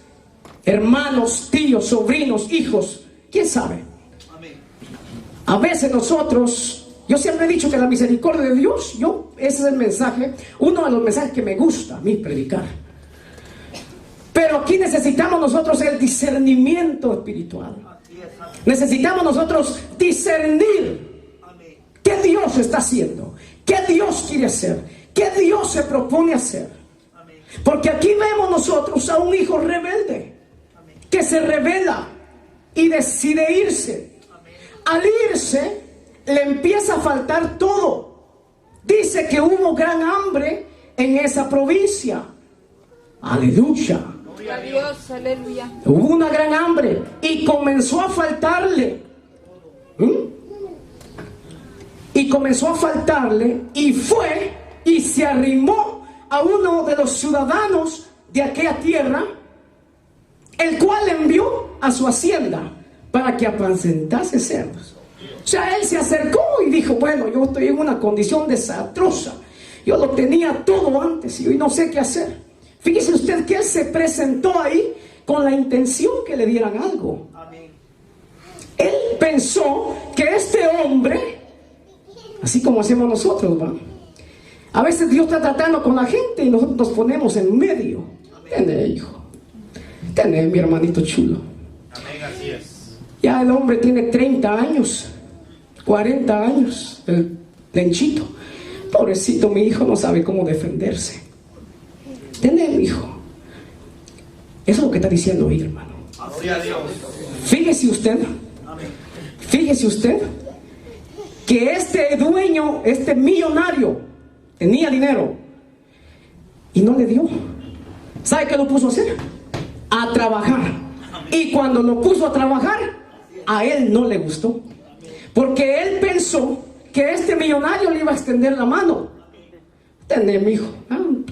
Speaker 1: hermanos, tíos, sobrinos, hijos, ¿quién sabe? A veces nosotros, yo siempre he dicho que la misericordia de Dios, ese es el mensaje, uno de los mensajes que me gusta a mí predicar. Pero aquí necesitamos nosotros el discernimiento espiritual. Necesitamos nosotros discernir qué Dios está haciendo, qué Dios quiere hacer, qué Dios se propone hacer. Porque aquí vemos nosotros a un hijo rebelde que se rebela y decide irse. Al irse, le empieza a faltar todo. Dice que hubo gran hambre en esa provincia. Aleluya.
Speaker 3: Gloria a Dios, aleluya.
Speaker 1: Hubo una gran hambre y comenzó a faltarle. Y comenzó a faltarle y fue y se arrimó a uno de los ciudadanos de aquella tierra, el cual le envió a su hacienda para que apacentase cerdos. O sea, él se acercó y dijo: bueno, yo estoy en una condición desastrosa, yo lo tenía todo antes y hoy no sé qué hacer. Fíjese usted que él se presentó ahí con la intención que le dieran algo. Él pensó que este hombre, así como hacemos nosotros, ¿va? A veces Dios está tratando con la gente y nosotros nos ponemos en medio. Tené, hijo, tené, mi hermanito chulo.
Speaker 2: Amén, así es.
Speaker 1: Ya el hombre tiene 30 años, 40 años, el lenchito. Pobrecito, mi hijo no sabe cómo defenderse. Tené, mi hijo. Eso es lo que está diciendo ahí, hermano.
Speaker 2: Gloria a Dios.
Speaker 1: Fíjese usted que este dueño, este millonario, tenía dinero y no le dio. ¿Sabe qué lo puso a hacer? A trabajar. Y cuando lo puso a trabajar, a él no le gustó, porque él pensó que este millonario le iba a extender la mano. Tené, mi hijo,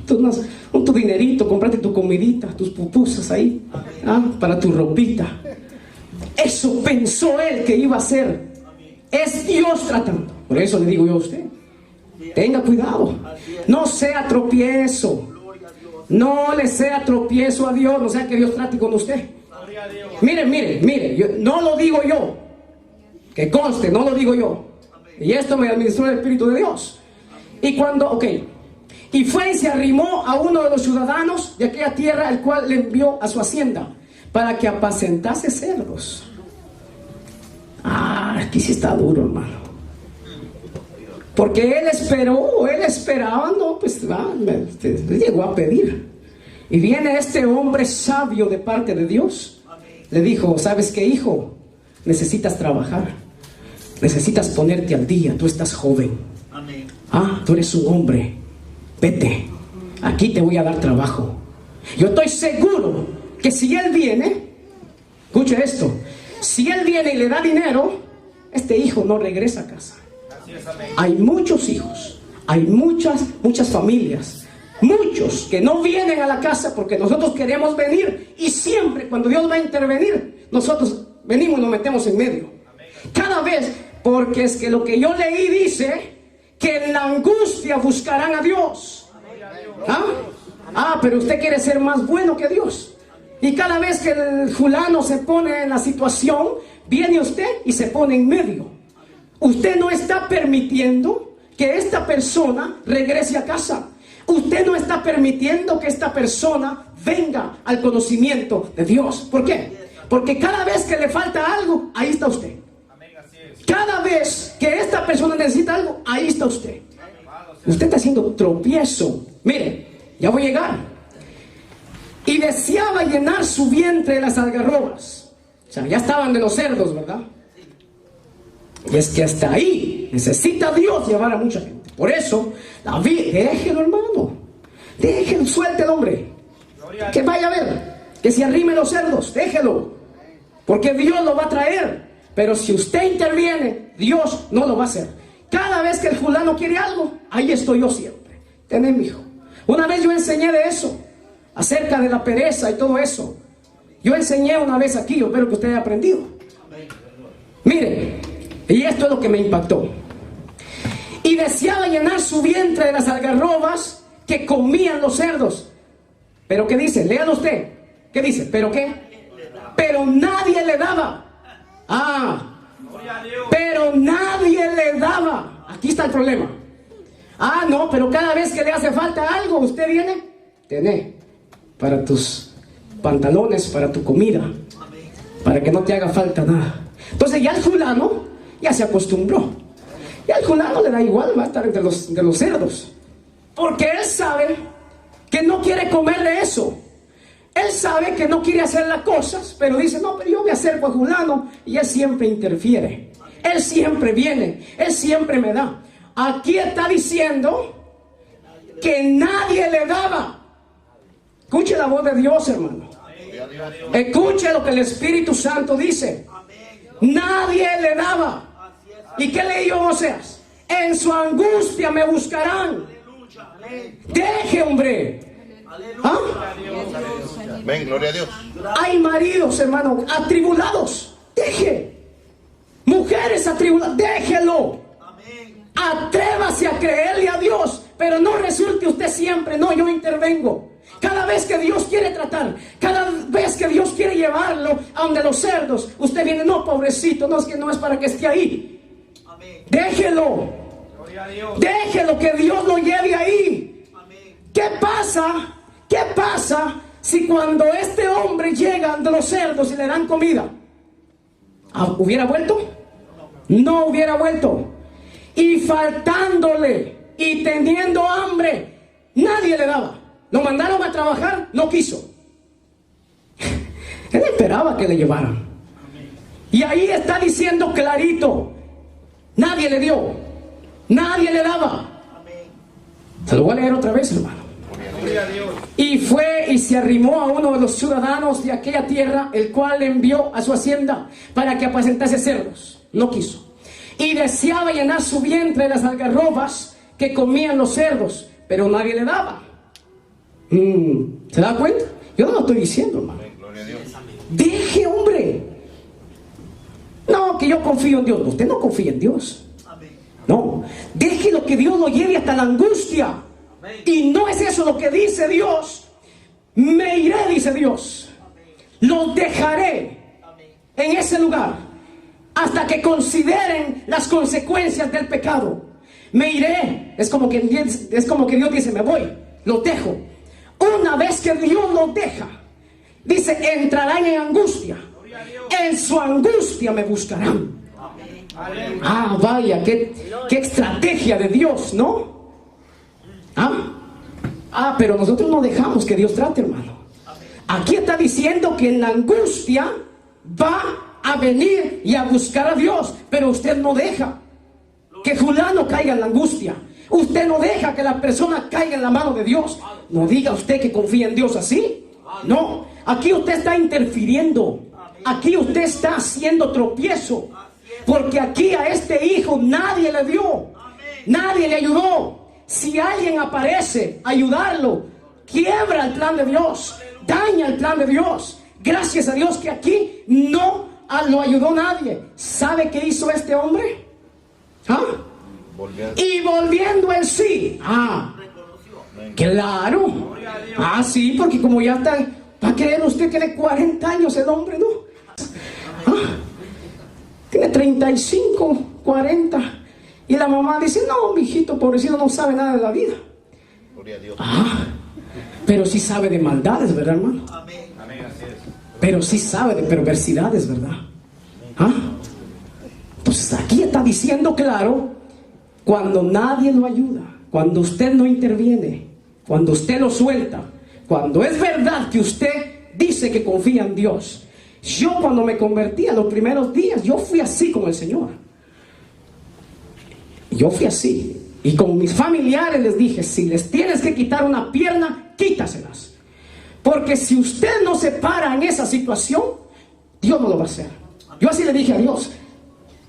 Speaker 1: tu dinerito, comprate tu comidita, tus pupusas ahí, para tu ropita. Eso pensó él que iba a hacer. Es Dios tratando. Por eso le digo yo a usted: tenga cuidado, no sea tropiezo, no le sea tropiezo a Dios, no sea que Dios trate con usted. Mire, no lo digo yo, que conste, no lo digo yo, y esto me administró el Espíritu de Dios. Y fue y se arrimó a uno de los ciudadanos de aquella tierra, el cual le envió a su hacienda para que apacentase cerdos. Aquí sí está duro, hermano. Porque él esperaba, no, pues le llegó a pedir. Y viene este hombre sabio de parte de Dios. Le dijo: ¿sabes qué, hijo? Necesitas trabajar. Necesitas ponerte al día. Tú estás joven. Tú eres un hombre. Vete. Aquí te voy a dar trabajo. Yo estoy seguro que si él viene, escuche esto, si él viene y le da dinero, este hijo no regresa a casa. Hay muchos hijos, hay muchas familias, muchos que no vienen a la casa porque nosotros queremos venir, y siempre cuando Dios va a intervenir, nosotros venimos y nos metemos en medio. Cada vez, porque es que lo que yo leí dice que en la angustia buscarán a Dios. Pero usted quiere ser más bueno que Dios. Y cada vez que el fulano se pone en la situación, viene usted y se pone en medio. Usted no está permitiendo que esta persona regrese a casa. Usted no está permitiendo que esta persona venga al conocimiento de Dios. ¿Por qué? Porque cada vez que le falta algo, ahí está usted. Cada vez que esta persona necesita algo, ahí está usted. Usted está haciendo tropiezo. Mire, ya voy a llegar. y deseaba llenar su vientre de las algarrobas. O sea, ya estaban de los cerdos, ¿verdad? Y es que hasta ahí necesita Dios llevar a mucha gente. Por eso, déjelo, hermano. Déjelo, suelte el hombre. Que vaya a ver, que se arrime los cerdos, déjelo. Porque Dios lo va a traer. Pero si usted interviene, Dios no lo va a hacer. Cada vez que el fulano quiere algo, ahí estoy yo siempre. Tené, mi hijo. Una vez yo enseñé de eso, acerca de la pereza y todo eso. Yo enseñé una vez aquí, yo espero que usted haya aprendido. Miren, y esto es lo que me impactó. Y deseaba llenar su vientre de las algarrobas que comían los cerdos. ¿Pero qué dice? Léalo usted. ¿Qué dice? ¿Pero qué? Pero nadie le daba. Pero nadie le daba. Aquí está el problema. No, pero cada vez que le hace falta algo, usted viene, tené para tus pantalones, para tu comida, para que no te haga falta nada. Entonces ya el fulano ya se acostumbró. Ya el fulano le da igual, va a estar entre los cerdos. Porque él sabe que no quiere comer de eso. Él sabe que no quiere hacer las cosas, pero dice, no, pero yo me acerco a fulano y él siempre interfiere. Él siempre viene, él siempre me da. Aquí está diciendo que nadie le daba. Escuche la voz de Dios, hermano. Escuche lo que el Espíritu Santo dice. Nadie le daba. ¿Y qué leyó Oseas? En su angustia me buscarán. Deje, hombre.
Speaker 2: Ven, gloria a Dios.
Speaker 1: Hay maridos, hermano, atribulados. Deje. Mujeres atribuladas. Déjelo. Atrévase a creerle a Dios. Pero no resulte usted siempre, no, yo intervengo. Cada vez que Dios quiere tratar, cada vez que Dios quiere llevarlo a donde los cerdos, usted viene, no, pobrecito, no, es que no es para que esté ahí. Déjelo. Déjelo que Dios lo lleve ahí. ¿Qué pasa? ¿Qué pasa si cuando este hombre llega ante los cerdos y le dan comida? ¿Hubiera vuelto? No hubiera vuelto. Y faltándole y teniendo hambre, nadie le daba. Lo mandaron a trabajar, no quiso. Él esperaba que le llevaran. Y ahí está diciendo clarito, nadie le dio, nadie le daba. Se lo voy a leer otra vez, hermano. Y fue y se arrimó a uno de los ciudadanos de aquella tierra, el cual le envió a su hacienda para que apacentase cerdos. No quiso. Y deseaba llenar su vientre de las algarrobas que comían los cerdos, pero nadie le daba. ¿Se da cuenta? Yo no lo estoy diciendo, hermano. Deje, hombre. No, que yo confío en Dios. Usted no confía en Dios. No. Deje lo que Dios lo lleve hasta la angustia. Y no es eso lo que dice Dios. Me iré, dice Dios. Los dejaré en ese lugar hasta que consideren las consecuencias del pecado. Me iré. Es como que Dios dice, me voy. Los dejo. Una vez que Dios los deja, dice, entrarán en angustia. En su angustia me buscarán. Vaya, qué estrategia de Dios, ¿no? Pero nosotros no dejamos que Dios trate, hermano. Aquí está diciendo que en la angustia va a venir y a buscar a Dios, pero usted no deja que fulano caiga en la angustia. Usted no deja que la persona caiga en la mano de Dios. No diga usted que confía en Dios así. No, aquí usted está interfiriendo. Aquí usted está haciendo tropiezo. Porque aquí a este hijo nadie le dio, nadie le ayudó. Si alguien aparece a ayudarlo, quiebra el plan de Dios, daña el plan de Dios. Gracias a Dios que aquí no lo ayudó nadie. ¿Sabe qué hizo este hombre? Y volviendo en sí. Claro. Sí, porque como ya está, ¿va a creer usted que tiene 40 años el hombre, no? Tiene 35, 40. Y la mamá dice, no, mijito, pobrecito, no sabe nada de la vida. Pero sí sabe de maldades, ¿verdad, hermano? Pero sí sabe de perversidades, ¿verdad? Entonces aquí está diciendo claro, cuando nadie lo ayuda, cuando usted no interviene, cuando usted lo suelta, cuando es verdad que usted dice que confía en Dios. Yo cuando me convertí en los primeros días, yo fui así con el Señor. Yo fui así. Y con mis familiares les dije, si les tienes que quitar una pierna, quítaselas. Porque si usted no se para en esa situación, Dios no lo va a hacer. Yo así le dije a Dios.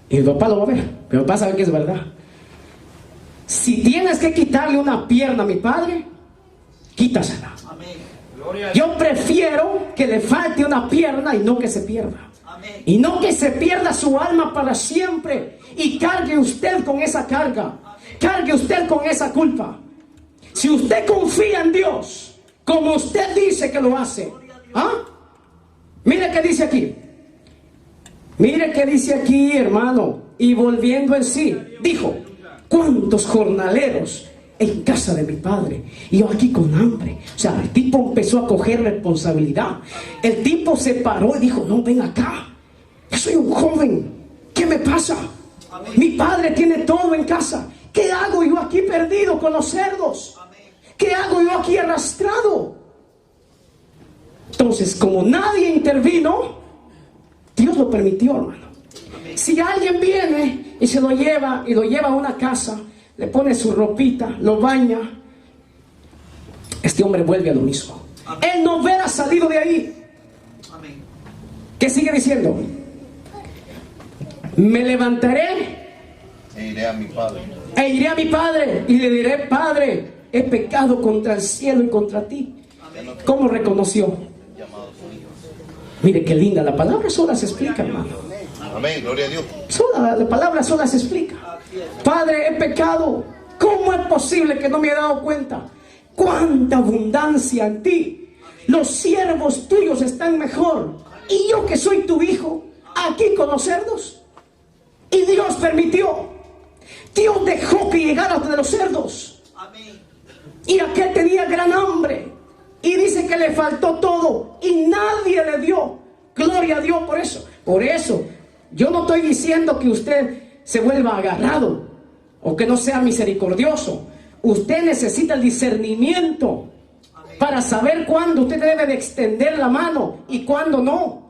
Speaker 1: Y mi papá lo va a ver. Mi papá sabe que es verdad. Si tienes que quitarle una pierna a mi padre, quítasela. Yo prefiero que le falte una pierna y no que se pierda. Y no que se pierda su alma para siempre. Y cargue usted con esa carga. Cargue usted con esa culpa. Si usted confía en Dios, como usted dice que lo hace, ¿ah? Mire qué dice aquí. Mire qué dice aquí, hermano. Y volviendo en sí, dijo: ¿cuántos jornaleros en casa de mi padre? Y yo aquí con hambre. O sea, el tipo empezó a coger responsabilidad. El tipo se paró y dijo: no, ven acá. Yo soy un joven. ¿Qué me pasa? Mi padre tiene todo en casa. ¿Qué hago yo aquí perdido con los cerdos? ¿Qué hago yo aquí arrastrado? Entonces, como nadie intervino, Dios lo permitió, hermano. Si alguien viene y se lo lleva y lo lleva a una casa, le pone su ropita, lo baña, este hombre vuelve a lo mismo. Él no hubiera salido de ahí. ¿Qué sigue diciendo? Me levantaré
Speaker 2: E iré a mi padre.
Speaker 1: e iré a mi padre y le diré: Padre, he pecado contra el cielo y contra ti. ¿Cómo reconoció? Mire qué linda, la palabra sola se explica, hermano.
Speaker 2: Amén, gloria a Dios.
Speaker 1: Sola, la palabra sola se explica. Padre, he pecado. ¿Cómo es posible que no me he dado cuenta? Cuánta abundancia en ti. Los siervos tuyos están mejor. Y yo que soy tu hijo, aquí con los cerdos. Y Dios permitió. Dios dejó que llegara de los cerdos. Y aquel tenía gran hambre. Y dice que le faltó todo. Y nadie le dio. Gloria a Dios por eso. Por eso, yo no estoy diciendo que usted se vuelva agarrado o que no sea misericordioso. Usted necesita el discernimiento para saber cuándo usted debe de extender la mano y cuándo no.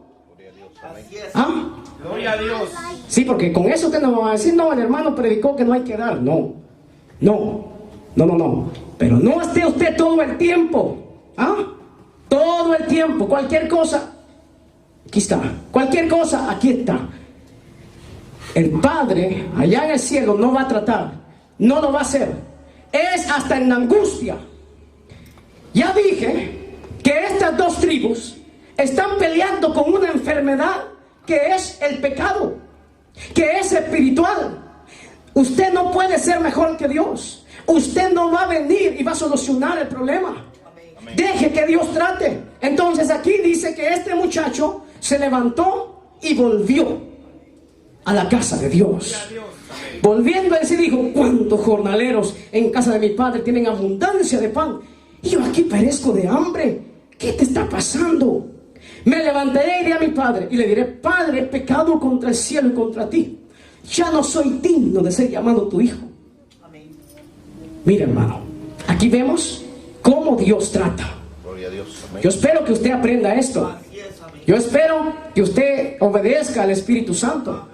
Speaker 1: ¿Ah?
Speaker 2: Gloria a Dios.
Speaker 1: Sí, porque con eso usted no va a decir: no, el hermano predicó que no hay que dar. No. Pero no esté usted todo el tiempo. ¿Ah? Todo el tiempo. Cualquier cosa, aquí está. Cualquier cosa, aquí está. El Padre allá en el cielo no va a tratar. No lo va a hacer. Es hasta en la angustia. Ya dije que estas dos tribus están peleando con una enfermedad que es el pecado, que es espiritual. Usted no puede ser mejor que Dios. Usted no va a venir y va a solucionar el problema. Deje que Dios trate. Entonces aquí dice que este muchacho se levantó y volvió a la casa de Dios. Volviendo a sí dijo: ¿cuántos jornaleros en casa de mi padre tienen abundancia de pan? Y yo aquí perezco de hambre. ¿Qué te está pasando? Me levantaré y iré a mi padre y le diré: Padre, he pecado contra el cielo y contra ti. Ya no soy digno de ser llamado tu hijo. Mira, hermano, aquí vemos cómo Dios trata.
Speaker 2: Gloria a Dios. Amén.
Speaker 1: Yo espero que usted aprenda esto. Yo espero que usted obedezca al Espíritu Santo.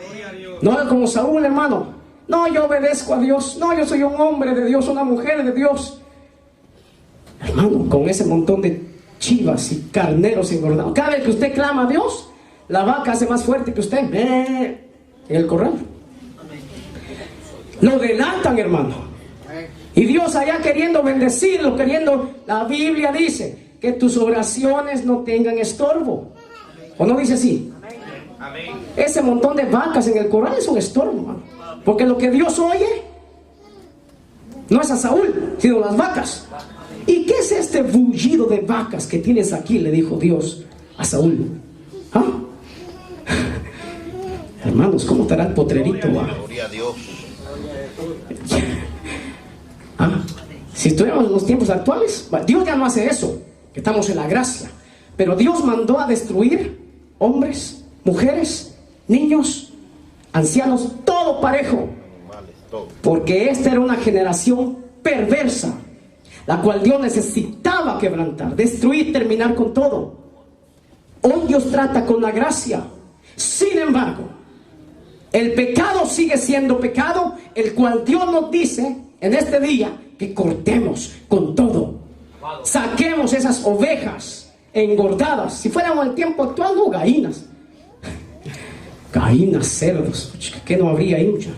Speaker 1: No como Saúl, hermano. No, yo obedezco a Dios. No, yo soy un hombre de Dios, una mujer de Dios. Hermano, con ese montón de chivas y carneros engordados, cada vez que usted clama a Dios, la vaca hace más fuerte que usted en el corral. Lo delatan, hermano. Y Dios allá queriendo bendecirlo, la Biblia dice que tus oraciones no tengan estorbo. ¿O no dice así?
Speaker 2: Amén.
Speaker 1: Ese montón de vacas en el corral es un estorbo, hermano. Porque lo que Dios oye no es a Saúl, sino las vacas. ¿Y qué es este bullido de vacas que tienes aquí?, le dijo Dios a Saúl. ¿Ah? Hermanos, ¿cómo estará el potrerito?
Speaker 2: Gloria a Dios.
Speaker 1: ¿Ah? Si estuviéramos en los tiempos actuales, Dios ya no hace eso, que estamos en la gracia. Pero Dios mandó a destruir hombres, mujeres, niños, ancianos, todo parejo. Porque esta era una generación perversa, la cual Dios necesitaba necesitaba quebrantar, destruir, terminar con todo. Hoy Dios trata con la gracia. Sin embargo, el pecado sigue siendo pecado, el cual Dios nos dice en este día que cortemos con todo. Saquemos esas ovejas engordadas. Si fuéramos al tiempo actual, no, gallinas. Gallinas, cerdos. ¿Qué no habría ahí, muchachos?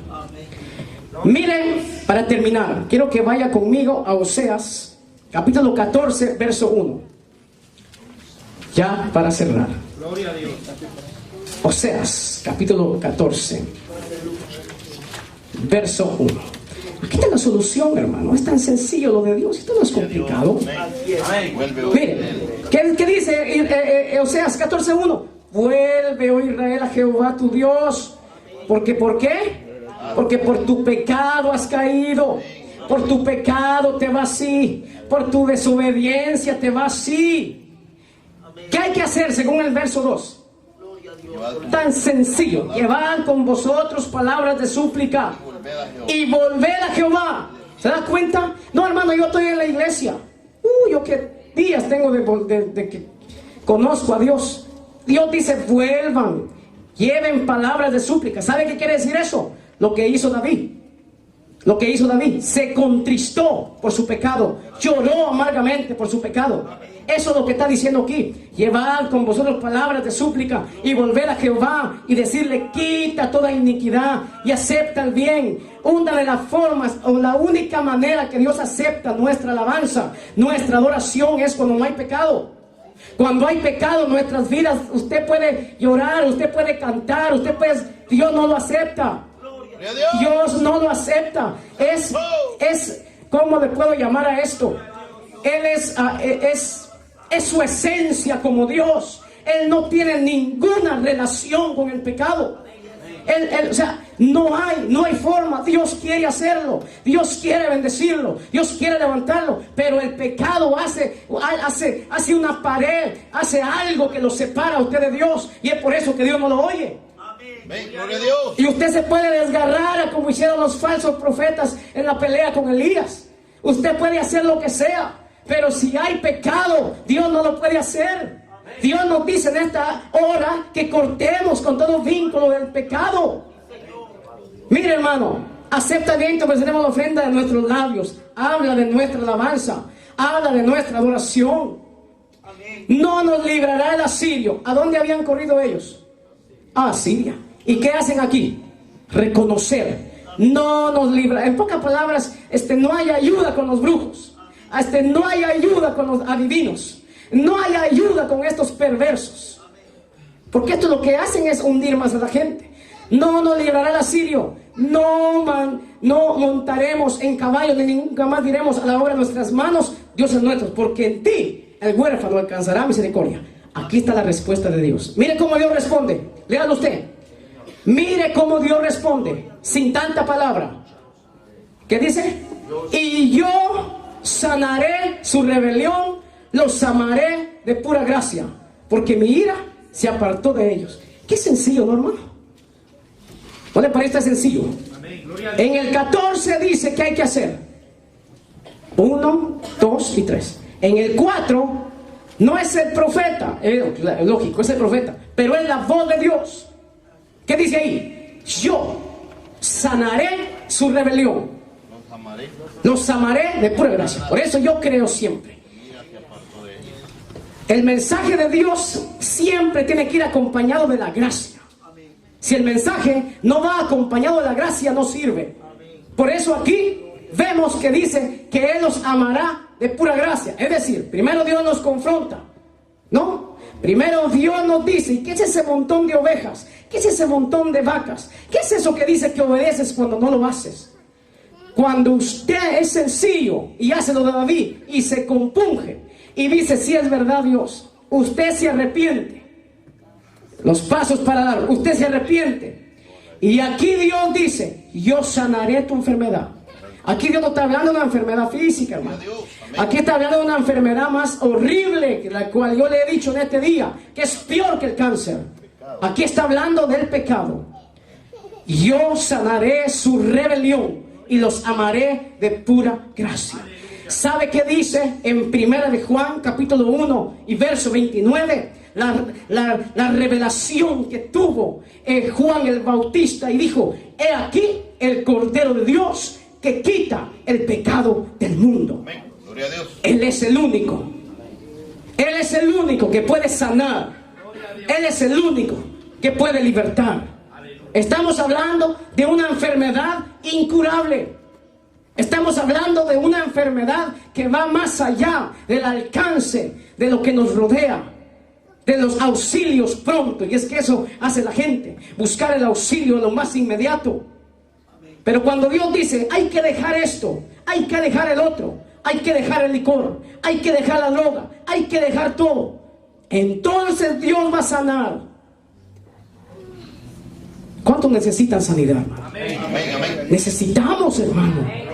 Speaker 1: Miren, para terminar, quiero que vaya conmigo a Oseas, capítulo 14, verso 1. Ya para cerrar.
Speaker 2: Gloria a Dios.
Speaker 1: Oseas, capítulo 14, verso 1. Aquí está la solución, hermano. Es tan sencillo lo de Dios. Esto no es complicado.
Speaker 2: Amén.
Speaker 1: Miren, ¿qué dice Oseas 14:1? Vuelve, oh Israel, a Jehová tu Dios. Porque, ¿por qué? Porque por tu pecado has caído. Por tu pecado te va así. Por tu desobediencia te va así. ¿Qué hay que hacer según el verso 2? Tan sencillo. Llevad con vosotros palabras de súplica y volved a Jehová. ¿Se da cuenta? No, hermano, yo estoy en la iglesia. Yo qué días tengo de que conozco a Dios. Dios dice, vuelvan, lleven palabras de súplica. ¿Sabe qué quiere decir eso? Lo que hizo David. Lo que hizo David. Se contristó por su pecado. Lloró amargamente por su pecado. Eso es lo que está diciendo aquí. Llevad con vosotros palabras de súplica y volver a Jehová y decirle, quita toda iniquidad y acepta el bien. Una de las formas o la única manera que Dios acepta nuestra alabanza, nuestra adoración, es cuando no hay pecado. Cuando hay pecado en nuestras vidas, usted puede llorar, usted puede cantar, Dios no lo acepta. Dios no lo acepta. ¿Cómo le puedo llamar a esto? Él es su esencia como Dios. Él no tiene ninguna relación con el pecado. O sea, no hay forma. Dios quiere hacerlo. Dios quiere bendecirlo. Dios quiere levantarlo. Pero el pecado hace una pared, hace algo que lo separa a usted de Dios. Y es por eso que Dios no lo oye.
Speaker 2: Amén. Gloria a Dios.
Speaker 1: Y usted se puede desgarrar como hicieron los falsos profetas en la pelea con Elías. Usted puede hacer lo que sea. Pero si hay pecado, Dios no lo puede hacer. Dios nos dice en esta hora que cortemos con todo vínculo del pecado. Mire, hermano, acepta bien que ofreceremos la ofrenda de nuestros labios. Habla de nuestra alabanza. Habla de nuestra adoración. No nos librará el asirio. ¿A dónde habían corrido ellos? A Asiria. ¿Y qué hacen aquí? Reconocer. No nos libra. En pocas palabras, no hay ayuda con los brujos. No hay ayuda con los adivinos. No hay ayuda con estos perversos. Porque esto lo que hacen es hundir más a la gente. No nos librará el asirio. No montaremos en caballos, ni nunca más diremos a la obra de nuestras manos, Dios es nuestro. Porque en ti el huérfano alcanzará misericordia. Aquí está la respuesta de Dios. Mire cómo Dios responde. Léalo usted. Mire cómo Dios responde. Sin tanta palabra. ¿Qué dice? Y yo sanaré su rebelión, los amaré de pura gracia, porque mi ira se apartó de ellos. Qué sencillo, ¿no, hermano? ¿No le parece sencillo? En el 14 dice que hay que hacer 1, 2 y 3. En el 4 no es el profeta, lógico, es el profeta, pero es la voz de Dios. ¿Qué dice ahí? Yo sanaré su rebelión, los amaré de pura gracia. Por eso yo creo siempre, el mensaje de Dios siempre tiene que ir acompañado de la gracia. Si el mensaje no va acompañado de la gracia, no sirve. Por eso aquí vemos que dice que Él los amará de pura gracia. Es decir, primero Dios nos confronta, ¿no? Primero Dios nos dice, ¿y qué es ese montón de ovejas? ¿Qué es ese montón de vacas? ¿Qué es eso que dice que obedeces cuando no lo haces? Cuando usted es sencillo y hace lo de David y se compunge y dice, sí es verdad Dios, usted se arrepiente, los pasos para dar, usted se arrepiente, y aquí Dios dice, yo sanaré tu enfermedad. Aquí Dios no está hablando de una enfermedad física, hermano. Aquí está hablando de una enfermedad más horrible, que la cual yo le he dicho en este día, que es peor que el cáncer. Aquí está hablando del pecado. Yo sanaré su rebelión y los amaré de pura gracia. ¿Sabe qué dice en 1 de Juan, capítulo 1 y verso 29? La revelación que tuvo Juan el Bautista y dijo: he aquí el Cordero de Dios que quita el pecado del mundo.
Speaker 2: Amén. Gloria a Dios.
Speaker 1: Él es el único. Él es el único que puede sanar. Él es el único que puede libertar. Estamos hablando de una enfermedad incurable. Estamos hablando de una enfermedad que va más allá del alcance de lo que nos rodea, de los auxilios pronto. Y es que eso hace la gente, buscar el auxilio lo más inmediato. Pero cuando Dios dice: hay que dejar esto, hay que dejar el otro, hay que dejar el licor, hay que dejar la droga, hay que dejar todo, entonces Dios va a sanar. ¿Cuántos necesitan sanidad, hermano?
Speaker 2: Amén, amén.
Speaker 1: Necesitamos, hermano.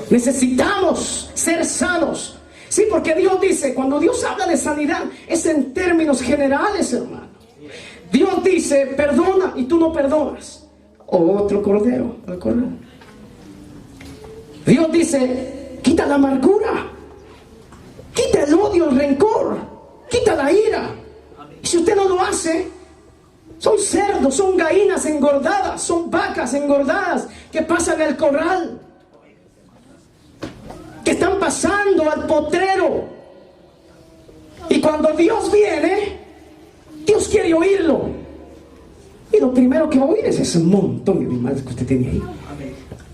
Speaker 1: Necesitamos ser sanos. Sí, porque Dios dice, cuando Dios habla de sanidad, es en términos generales, hermano. Dios dice: perdona, y tú no perdonas. Otro cordero, el cordero. Dios dice: quita la amargura, quita el odio, el rencor, quita la ira. Y si usted no lo hace, son cerdos, son gallinas engordadas, son vacas engordadas que pasan el corral, que están pasando al potrero. Y cuando Dios viene, Dios quiere oírlo. Y lo primero que va a oír es ese montón de animales que usted tiene ahí,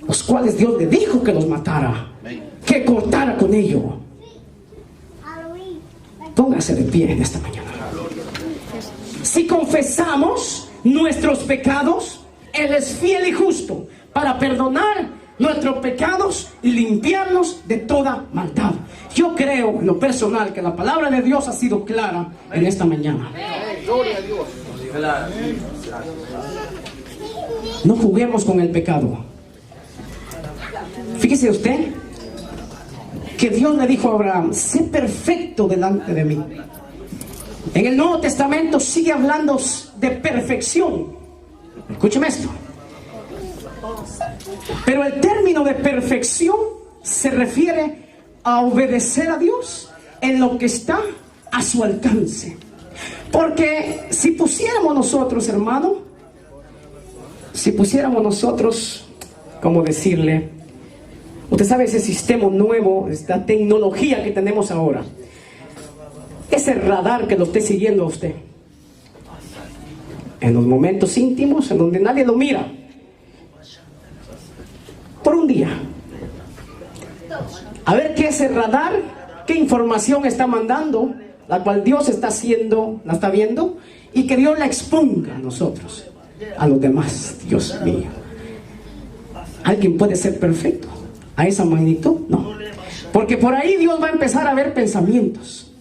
Speaker 1: los cuales Dios le dijo que los matara, que cortara con ellos. Póngase de pie en esta mañana. Si confesamos nuestros pecados, Él es fiel y justo para perdonar nuestros pecados y limpiarnos de toda maldad. Yo creo en lo personal que la palabra de Dios ha sido clara en esta mañana.
Speaker 2: Gloria a Dios.
Speaker 1: No juguemos con el pecado. Fíjese usted que Dios le dijo a Abraham: sé perfecto delante de mí. En el Nuevo Testamento sigue hablando de perfección. Escúcheme esto. Pero el término de perfección se refiere a obedecer a Dios en lo que está a su alcance. Porque si pusiéramos nosotros, hermano, si pusiéramos nosotros, ¿cómo decirle? Usted sabe ese sistema nuevo, esta tecnología que tenemos ahora, ese radar que lo esté siguiendo a usted en los momentos íntimos en donde nadie lo mira, por un día, a ver qué ese radar, qué información está mandando, la cual Dios está haciendo, la está viendo, y que Dios la exponga a nosotros, a los demás. Dios mío, ¿alguien puede ser perfecto a esa magnitud? No, porque por ahí Dios va a empezar a ver pensamientos,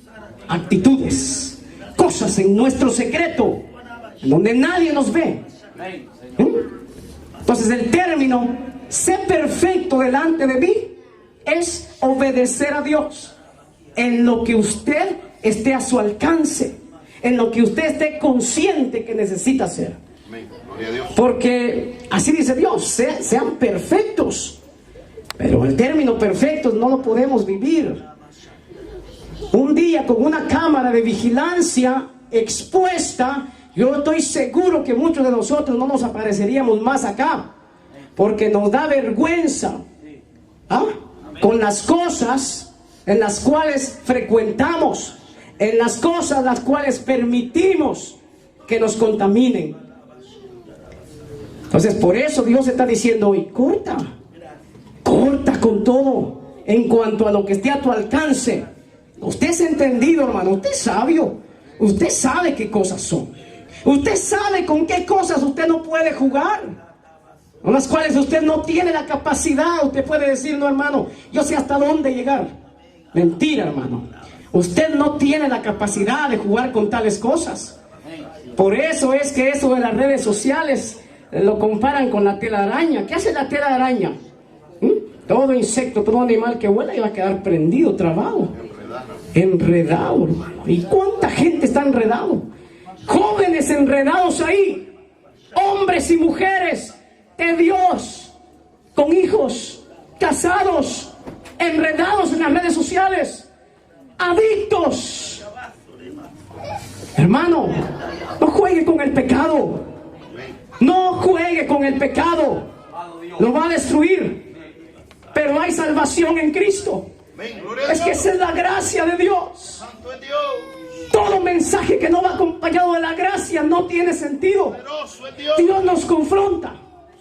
Speaker 1: actitudes, cosas en nuestro secreto, en donde nadie nos ve. Entonces el término sé perfecto delante de mí es obedecer a Dios en lo que usted esté a su alcance, en lo que usted esté consciente que necesita hacer. Porque así dice Dios: sean perfectos. Pero el término perfectos no lo podemos vivir. Un día con una cámara de vigilancia expuesta, yo estoy seguro que muchos de nosotros no nos apareceríamos más acá, porque nos da vergüenza con las cosas en las cuales frecuentamos, en las cosas las cuales permitimos que nos contaminen. Entonces por eso Dios está diciendo hoy: corta con todo en cuanto a lo que esté a tu alcance. Usted es entendido, hermano, usted es sabio, usted sabe qué cosas son, usted sabe con qué cosas usted no puede jugar, con las cuales usted no tiene la capacidad. Usted puede decir: no, hermano, yo sé hasta dónde llegar. Mentira, hermano, usted no tiene la capacidad de jugar con tales cosas. Por eso es que eso de las redes sociales lo comparan con la telaraña. ¿Qué hace la telaraña? Todo insecto, todo animal que vuela iba a quedar prendido, trabado, enredado, hermano. ¿Y cuánta gente está enredado? Jóvenes enredados ahí, hombres y mujeres de Dios, con hijos, casados, enredados en las redes sociales, adictos. Hermano, no juegue con el pecado. No juegue con el pecado. Lo va a destruir. Pero hay salvación en Cristo. Es que esa es la gracia de Dios.
Speaker 2: Santo es Dios.
Speaker 1: Todo mensaje que no va acompañado de la gracia no tiene sentido.
Speaker 2: Poderoso es Dios.
Speaker 1: Dios nos confronta.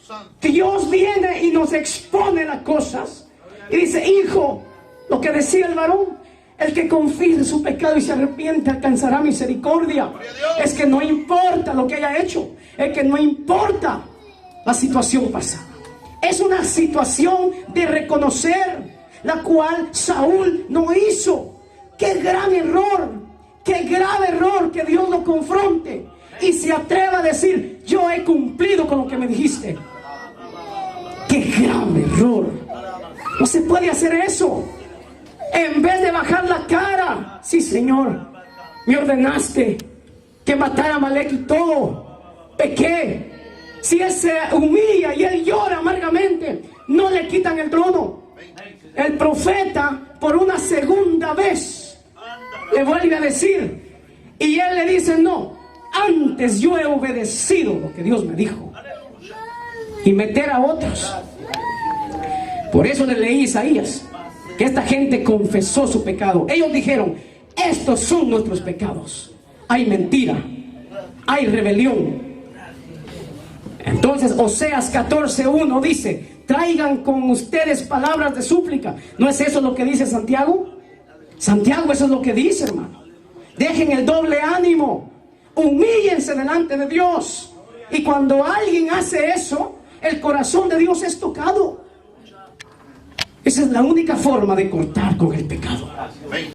Speaker 2: Santo.
Speaker 1: Dios viene y nos expone las cosas. Y dice, hijo, lo que decía el varón, el que confiese su pecado y se arrepiente alcanzará misericordia. Es que no importa lo que haya hecho. Es que no importa la situación pasada. Es una situación de reconocer la cual Saúl no hizo. ¡Qué gran error! ¡Qué grave error que Dios lo confronte y se atreva a decir, yo he cumplido con lo que me dijiste! ¡Qué grave error! No se puede hacer eso. En vez de bajar la cara, sí, Señor, me ordenaste que matara a Amalek y todo, pequé. Si él se humilla y él llora amargamente, no le quitan el trono. El profeta, por una segunda vez, le vuelve a decir, y él le dice, no, antes yo he obedecido lo que Dios me dijo, y meter a otros. Por eso le leí Isaías, que esta gente confesó su pecado. Ellos dijeron, estos son nuestros pecados. Hay mentira, hay rebelión. Entonces Oseas 14:1 dice, traigan con ustedes palabras de súplica. ¿No es eso lo que dice Santiago? Santiago, eso es lo que dice, hermano. Dejen el doble ánimo, humíllense delante de Dios. Y cuando alguien hace eso, el corazón de Dios es tocado. Esa es la única forma de cortar con el pecado.